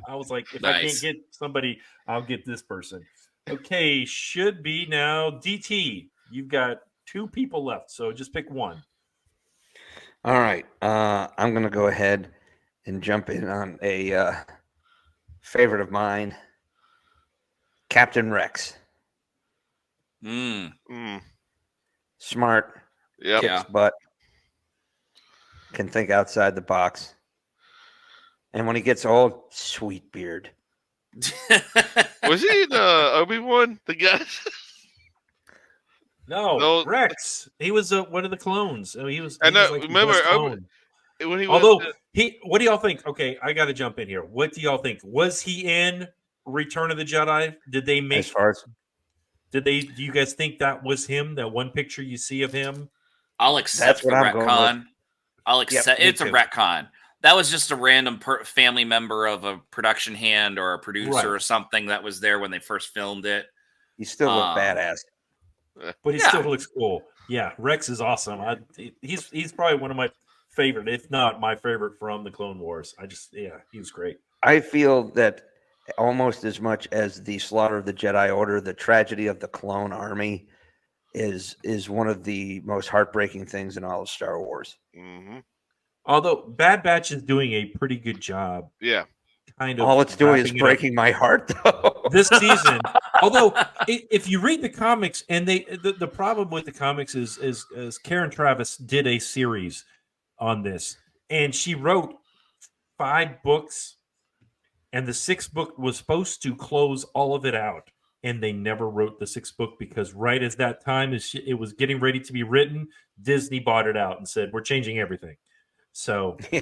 I was like, if I can't get somebody, I'll get this person. Okay, should be now DT. You've got two people left, so just pick one. All right. I'm going to go ahead and jump in on a favorite of mine, Captain Rex. Smart. Yep. Kicks butt. Can think outside the box. And when he gets old, sweet beard. Was he in Obi-Wan? The guy? No, Rex. He was one of the clones. He was. I know. Like Remember when he was? Although what do y'all think? Okay, I got to jump in here. What do y'all think? Was he in Return of the Jedi? Did they make? As far as do you guys think that was him? That one picture you see of him? I'll accept the retcon. I'll accept. It's a retcon. That was just a random family member of a production hand or a producer or something that was there when they first filmed it. He still looked badass. But he still looks cool. Yeah, Rex is awesome. He's probably one of my favorite, if not my favorite from the Clone Wars. He was great. I feel that almost as much as the slaughter of the Jedi Order, the tragedy of the clone army is one of the most heartbreaking things in all of Star Wars. Mm-hmm. Although Bad Batch is doing a pretty good job. Yeah. Kind of. All it's doing is breaking my heart, though. This season. Although, if you read the comics, and the problem with the comics is Karen Travis did a series on this, and she wrote 5 books, and the 6th book was supposed to close all of it out, and they never wrote the 6th book because right as that time it was getting ready to be written, Disney bought it out and said, "We're changing everything." So. Yeah.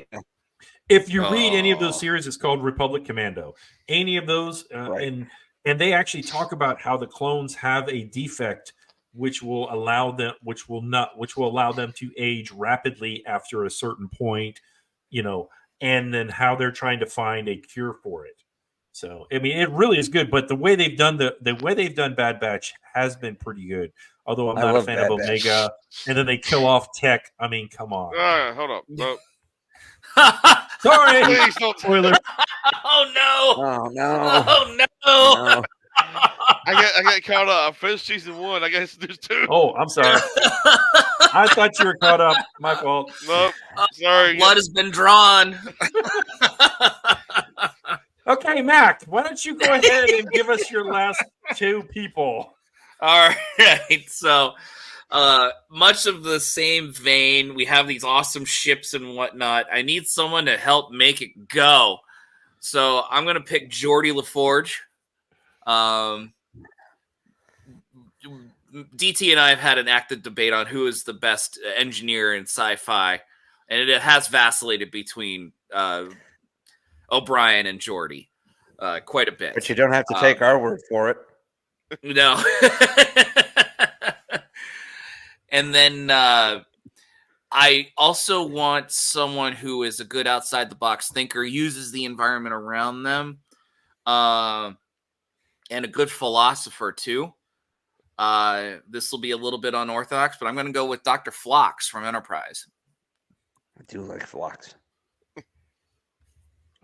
If you read any of those series, it's called Republic Commando. Any of those, and they actually talk about how the clones have a defect which will allow them to age rapidly after a certain point, and then how they're trying to find a cure for it. So, I mean, it really is good. But the way they've done Bad Batch has been pretty good. Although I'm not a fan of Omega, and then they kill off Tech. I mean, come on. Hold up. Sorry. Please don't. Spoiler. Oh no! Oh no! Oh no! No. I got caught up. I finished season 1. I guess there's 2. Oh, I'm sorry. I thought you were caught up. My fault. Nope. Sorry. Blood has been drawn. Okay, Mac, why don't you go ahead and give us your last 2 people? All right. So, much of the same vein, we have these awesome ships and whatnot. I need someone to help make it go. So I'm going to pick Geordi LaForge. DT and I have had an active debate on who is the best engineer in sci-fi, and it has vacillated between O'Brien and Geordi. quite a bit. But you don't have to take our word for it. No. And then I also want someone who is a good outside the box thinker, uses the environment around them, and a good philosopher too. This will be a little bit unorthodox, but I'm going to go with Dr. Flox from Enterprise. I do like Flox.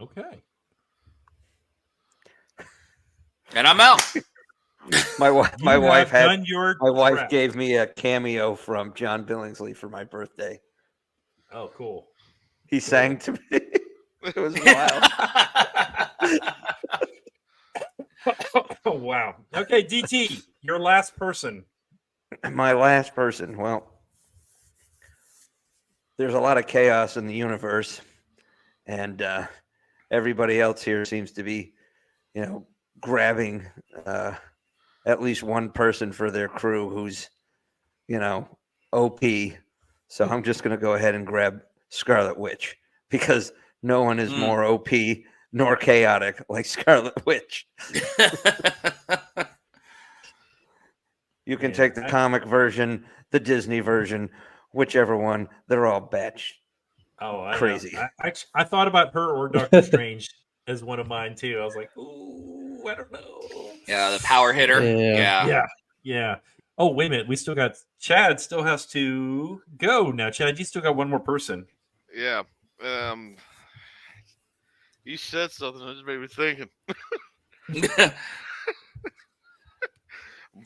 Okay. And I'm out. My wife prep. gave me a cameo from John Billingsley for my birthday. Oh, cool. He sang to me. It was wild. Oh, wow. Okay, DT, your last person. My last person. Well, there's a lot of chaos in the universe, and everybody else here seems to be, grabbing at least one person for their crew who's, OP. So I'm just going to go ahead and grab Scarlet Witch because no one is more OP nor chaotic like Scarlet Witch. You can take the comic version, the Disney version, whichever one. They're all batch crazy. I thought about her or Doctor Strange as one of mine too. I was like, ooh, I don't know. Yeah, the power hitter. Yeah. Oh, wait a minute. We still got Chad. Still has to go now. Chad, you still got one more person. Yeah. You said something that just made me thinking.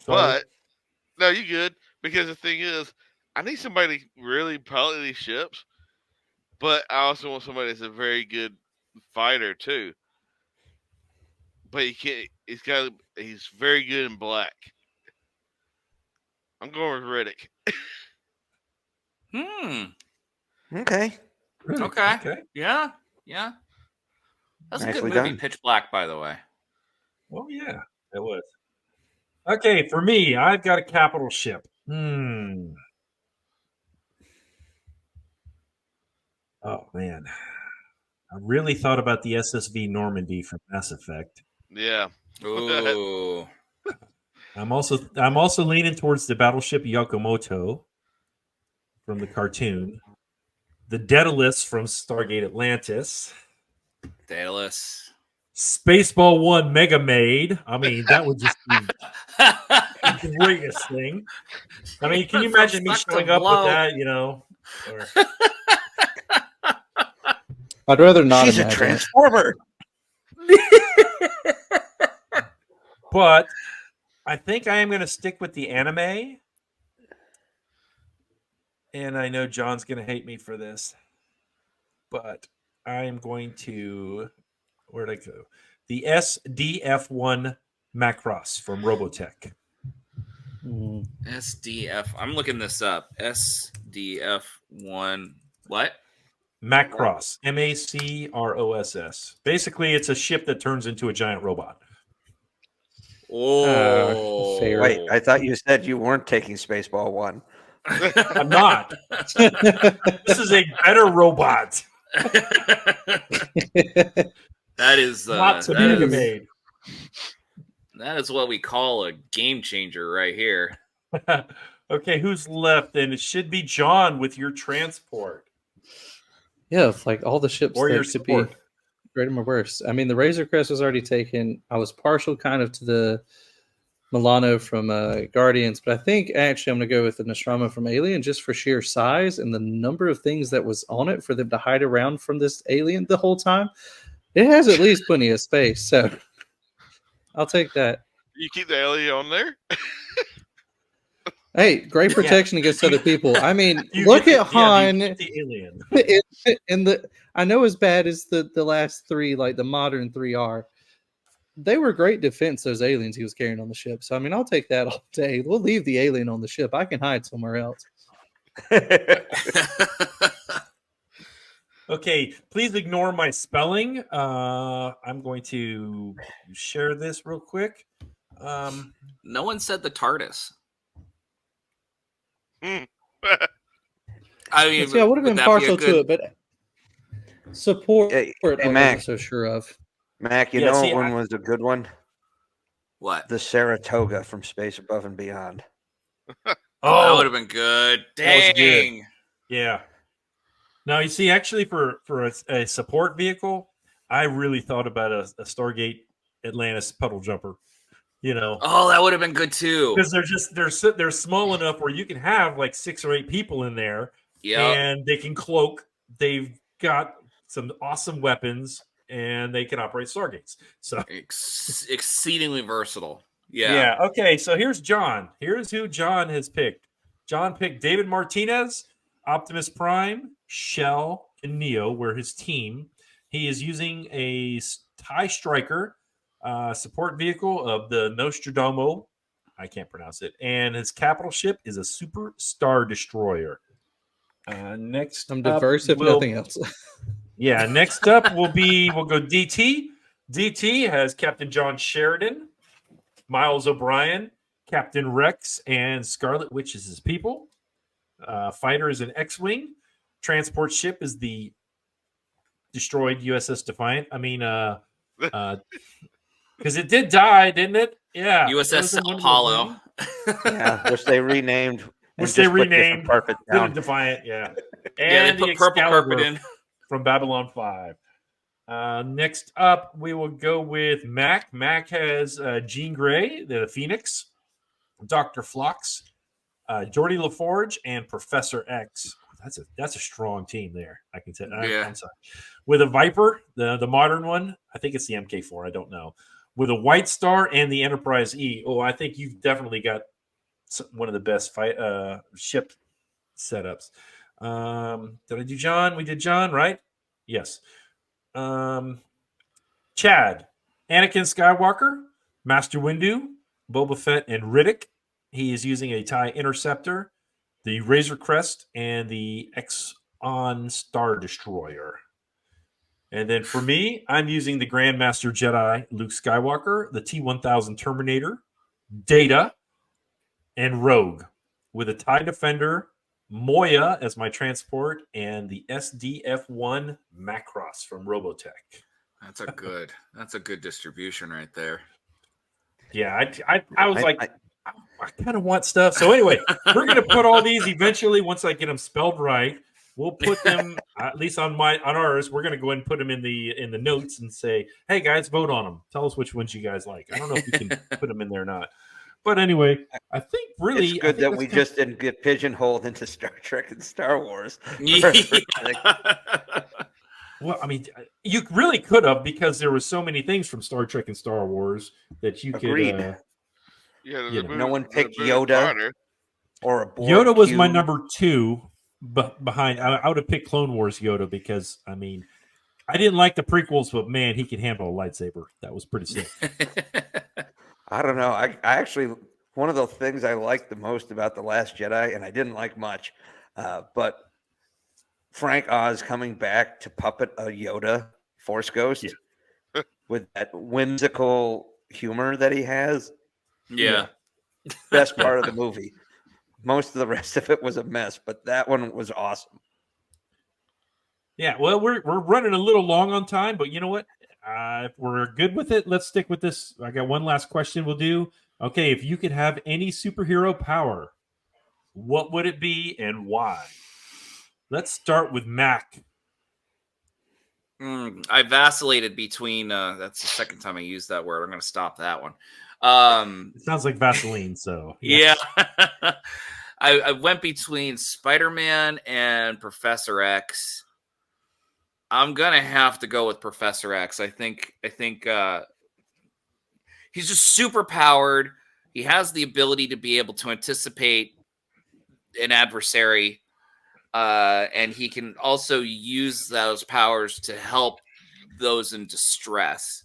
But no, you good, because the thing is, I need somebody to really pilot these ships, but I also want somebody that's a very good fighter too. But he can't. He's very good in black. I'm going with Riddick. Okay. Okay. Yeah. That's a good movie, Pitch Black, by the way. Well, yeah, it was. Okay, for me, I've got a capital ship. Oh, man. I really thought about the SSV Normandy from Mass Effect. Yeah. Ooh. I'm also leaning towards the battleship Yamamoto from the cartoon. The Daedalus from Stargate Atlantis. Daedalus. Spaceball 1 Mega Maid. I mean, that would just be the greatest thing. I mean, can you imagine me showing up with that, I'd rather not. She's a transformer. But I think I am going to stick with the anime. And I know John's going to hate me for this. But I am going to... Where'd I go? The SDF-1 Macross from Robotech. SDF. I'm looking this up. SDF-1. What? Macross. Macross. Basically, it's a ship that turns into a giant robot. Oh. Wait, I thought you said you weren't taking Spaceball 1. I'm not. This is a better robot. That is not to be made. That is what we call a game changer right here. Okay, who's left? And it should be John with your transport. Yeah, like all the ships or that your could support. be great or worse. I mean, the Razor Crest was already taken. I was partial kind of to the Milano from Guardians, but I think actually I'm going to go with the Nostromo from Alien just for sheer size and the number of things that was on it for them to hide around from this alien the whole time. It has at least plenty of space, so I'll take that. You keep the alien on there? Hey, great protection against other people. I mean, You look get at Han. the alien. In the, I know as bad as the last three, like the modern 3 are, they were great defense, those aliens he was carrying on the ship. So, I mean, I'll take that all day. We'll leave the alien on the ship. I can hide somewhere else. Okay, please ignore my spelling. I'm going to share this real quick. No one said the TARDIS. I mean, See, I would have been partial to it, but support I Mack. wasn't so sure of. Mac, you Yeah, know see, what one was a good one? What? The Saratoga from Space Above and Beyond. Oh, that would have been good. That was good. Dang. Yeah. Now you see, actually, for a support vehicle, I really thought about a Stargate Atlantis puddle jumper. You know, Oh, that would have been good too. because they're small enough where you can have like 6 or 8 people in there, and they can cloak. They've got some awesome weapons, and they can operate Stargates. So exceedingly versatile. Yeah. Okay. So here's John. Here's who John has picked. John picked David Martinez, Optimus Prime, Chell, and Neo were his team. He is using a TIE Striker support vehicle of the Nostromo. I can't pronounce it. And his capital ship is a Super Star Destroyer. Next, I'm diverse, if nothing else. Yeah. Next up we'll go DT. DT has Captain John Sheridan, Miles O'Brien, Captain Rex, and Scarlet, which is his people. Fighter is an X-Wing. Transport ship is the destroyed USS Defiant. I mean, because it did die, didn't it? Yeah. USS Apollo. Yeah, which they renamed. Carpet down. Defiant, yeah. Yeah, And they put purple carpet in. From Babylon 5. Next up, we will go with Mack. Mack has Jean Grey, the Phoenix, Dr. Flox, Geordi LaForge, and Professor X. That's a strong team there. I can tell. Yeah. I'm sorry. With a Viper, the modern one, I think it's the MK4. I don't know. With a Whitestar and the Enterprise E. Oh, I think you've definitely got one of the best ship setups. Did I do John? We did John, right? Yes. Chad, Anakin Skywalker, Master Windu, Boba Fett, and Riddick. He is using a TIE Interceptor, the Razor Crest, and the Exxon Star Destroyer. And then for me, I'm using the Grandmaster Jedi Luke Skywalker, the T-1000 Terminator, Data, and Rogue, with a TIE Defender, Moya as my transport, and the SDF-1 Macross from Robotech. That's a good distribution right there. Yeah, I was I kind of want stuff. So anyway, we're going to put all these eventually once I get them spelled right. We'll put them at least on ours. We're going to go ahead and put them in the notes and say, "Hey guys, vote on them. Tell us which ones you guys like." I don't know if we can put them in there or not. But anyway, I think really it's good that we just didn't get pigeonholed into Star Trek and Star Wars. Well, I mean, you really could have, because there were so many things from Star Trek and Star Wars that you could. No one picked Yoda or a Borg Yoda was cube. my number 2 behind. I would have picked Clone Wars Yoda because, I mean, I didn't like the prequels, but man, he could handle a lightsaber. That was pretty sick. I don't know. I actually, one of the things I liked the most about The Last Jedi, and I didn't like much, but Frank Oz coming back to puppet a Yoda Force Ghost with that whimsical humor that he has. Yeah. Best part of the movie. Most of the rest of it was a mess, but that one was awesome. Yeah, well, we're running a little long on time, but you know what? If we're good with it, let's stick with this. I got one last question we'll do. Okay, if you could have any superhero power, what would it be and why? Let's start with Mack. I vacillated between. That's the second time I used that word. I'm going to stop that one. It sounds like Vaseline, so yeah. I went between Spider-Man and Professor X. I'm gonna have to go with Professor X. I think he's just super powered. He has the ability to be able to anticipate an adversary, and he can also use those powers to help those in distress,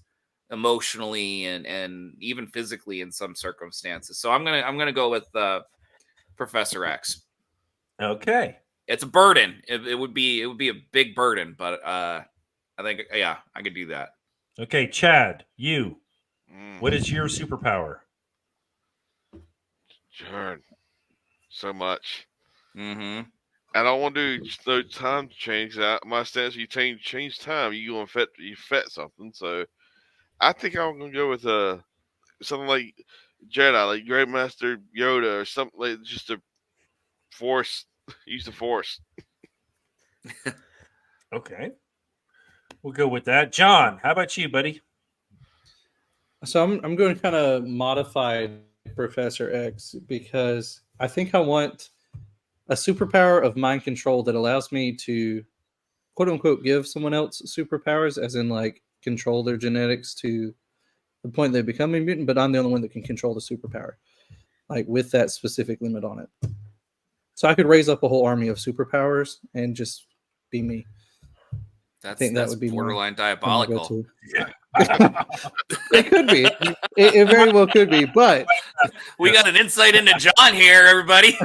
emotionally and even physically in some circumstances. So I'm gonna go with Professor X. Okay. It's a burden. It would be a big burden, but I think I could do that. Okay, Chad, you. What is your superpower? Darn. So much. Mm-hmm. I don't want to do no time change. My stance, you change time, you gonna affect something. So I think I'm gonna go with something like Jedi, like Great Master Yoda, or something like just a force. Use the force. Okay. We'll go with that. John, how about you, buddy? So I'm going to kind of modify Professor X because I think I want a superpower of mind control that allows me to quote unquote give someone else superpowers, as in like control their genetics to the point they become a mutant, but I'm the only one that can control the superpower, like with that specific limit on it. So I could raise up a whole army of superpowers and just be me. That's, I think that would be borderline my diabolical. It could be. It very well could be, but we got an insight into John here, everybody.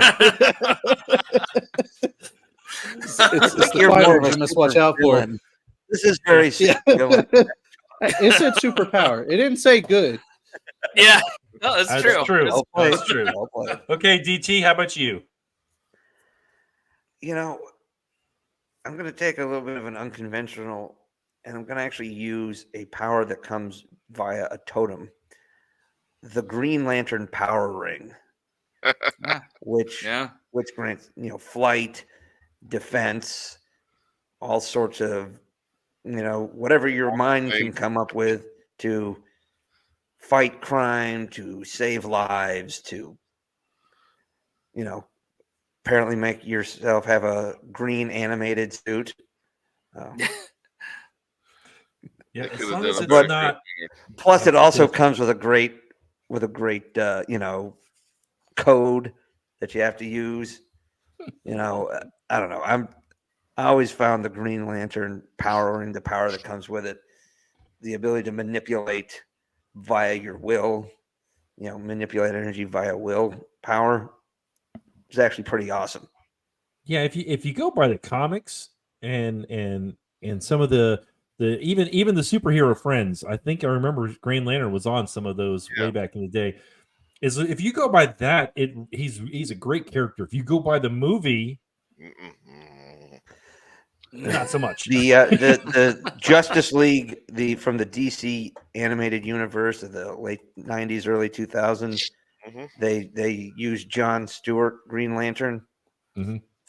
it's the fighter you must watch out for. This is very It said superpower. It didn't say good. Yeah, no, that's true. That's true. Okay, DT, how about you? You know, I'm going to take a little bit of an unconventional, and I'm going to actually use a power that comes via a totem. The Green Lantern power ring, which grants, flight, defense, all sorts of, whatever your mind can come up with to fight crime, to save lives, to, apparently make yourself have a green animated suit. Yeah, plus it also comes with a great code that you have to use. I don't know. I always found the Green Lantern powering the power that comes with it, the ability to manipulate via your will, manipulate energy via will power. It's actually pretty awesome. Yeah, if you go by the comics and some of the even the superhero friends, I think I remember Green Lantern was on some of those way back in the day. Is if you go by that, he's a great character. If you go by the movie, not so much. The Justice League, from the DC animated universe of the late 90s, early 2000s. They used John Stewart, Green Lantern,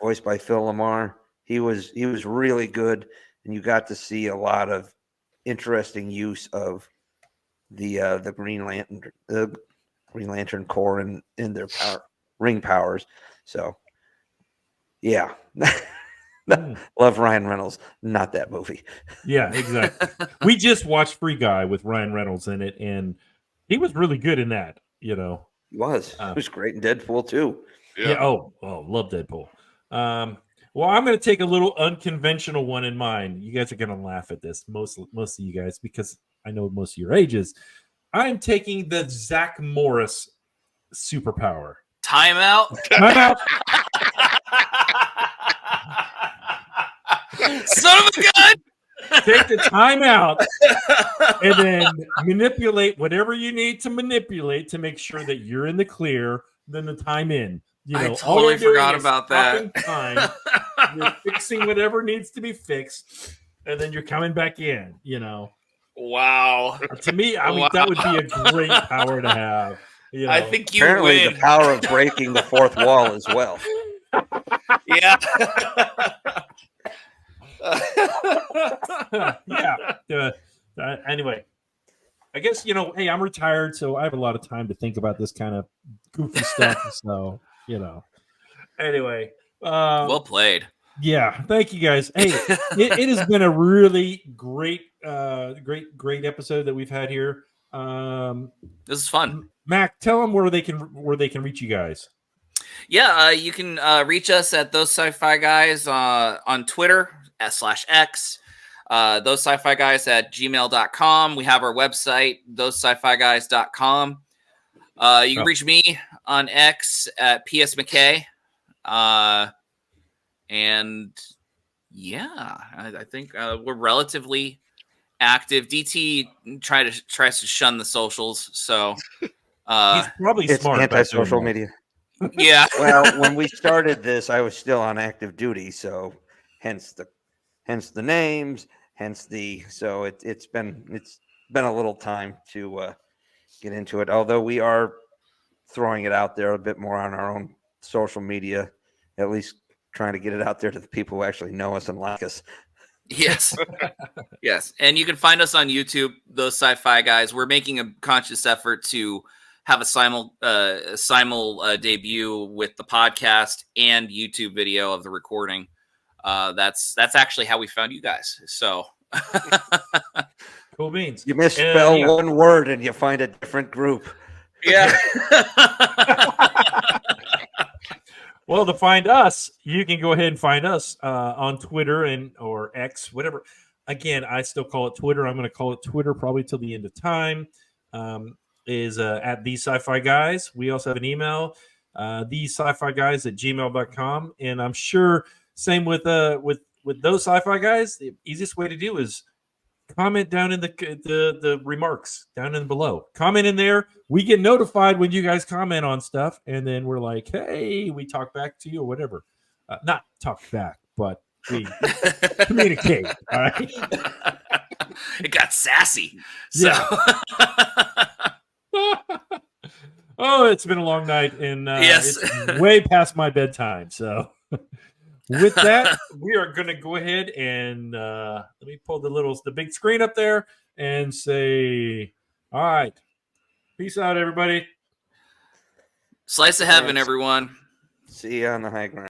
voiced by Phil Lamar. He was really good, and you got to see a lot of interesting use of the Green Lantern Corps in their ring powers. So, yeah, love Ryan Reynolds. Not that movie. Yeah, exactly. We just watched Free Guy with Ryan Reynolds in it, and he was really good in that. He was great in Deadpool too. Yeah. Oh, love Deadpool. Well, I'm going to take a little unconventional one in mind. You guys are going to laugh at this, most of you guys, because I know most of your ages. I'm taking the Zach Morris superpower. Timeout. Son of a gun. Take the time out and then manipulate whatever you need to manipulate to make sure that you're in the clear. Then the time in. I totally forgot about that. Time. You're fixing whatever needs to be fixed, and then you're coming back in. Wow. To me, I mean, that would be a great power to have. I think you apparently win. The power of breaking the fourth wall as well. Yeah. Anyway, I guess hey, I'm retired, so I have a lot of time to think about this kind of goofy stuff. So anyway, well played. Yeah, thank you guys. Hey, it has been a really great episode that we've had here. This is fun. Mac, tell them where they can reach you guys. Yeah, you can reach us at Those Sci-Fi Guys on Twitter /X. Those Sci-Fi Guys at gmail.com. We have our website, TheseSciFiGuys.com. You can reach me on X at PS McKay. And yeah, I think we're relatively active. DT tries to shun the socials, so he's probably smart. Anti-social media. Yeah. Well, when we started this, I was still on active duty, so hence the names, so it's been a little time to get into it. Although we are throwing it out there a bit more on our own social media, at least trying to get it out there to the people who actually know us and like us. Yes. Yes. And you can find us on YouTube, Those Sci-Fi Guys. We're making a conscious effort to have a simul debut with the podcast and YouTube video of the recording. That's actually how we found you guys. So Cool beans. You misspell one word and you find a different group. Yeah. Well, to find us, you can go ahead and find us on Twitter or X, whatever. Again, I still call it Twitter. I'm going to call it Twitter probably till the end of time. Is at TheseSciFiGuys. We also have an email, TheseSciFiGuys@gmail.com. And I'm sure same with those Sci-Fi Guys. The easiest way to do is comment down in the remarks down in below. Comment in there. We get notified when you guys comment on stuff, and then we're like, hey, we talk back to you or whatever. Not talk back, but we communicate. All right. It got sassy. So. Yeah. Oh, it's been a long night, and yes. It's way past my bedtime. So with that, we are going to go ahead and let me pull the big screen up there and say, all right, peace out, everybody. Slice of heaven, everyone. See you on the high ground.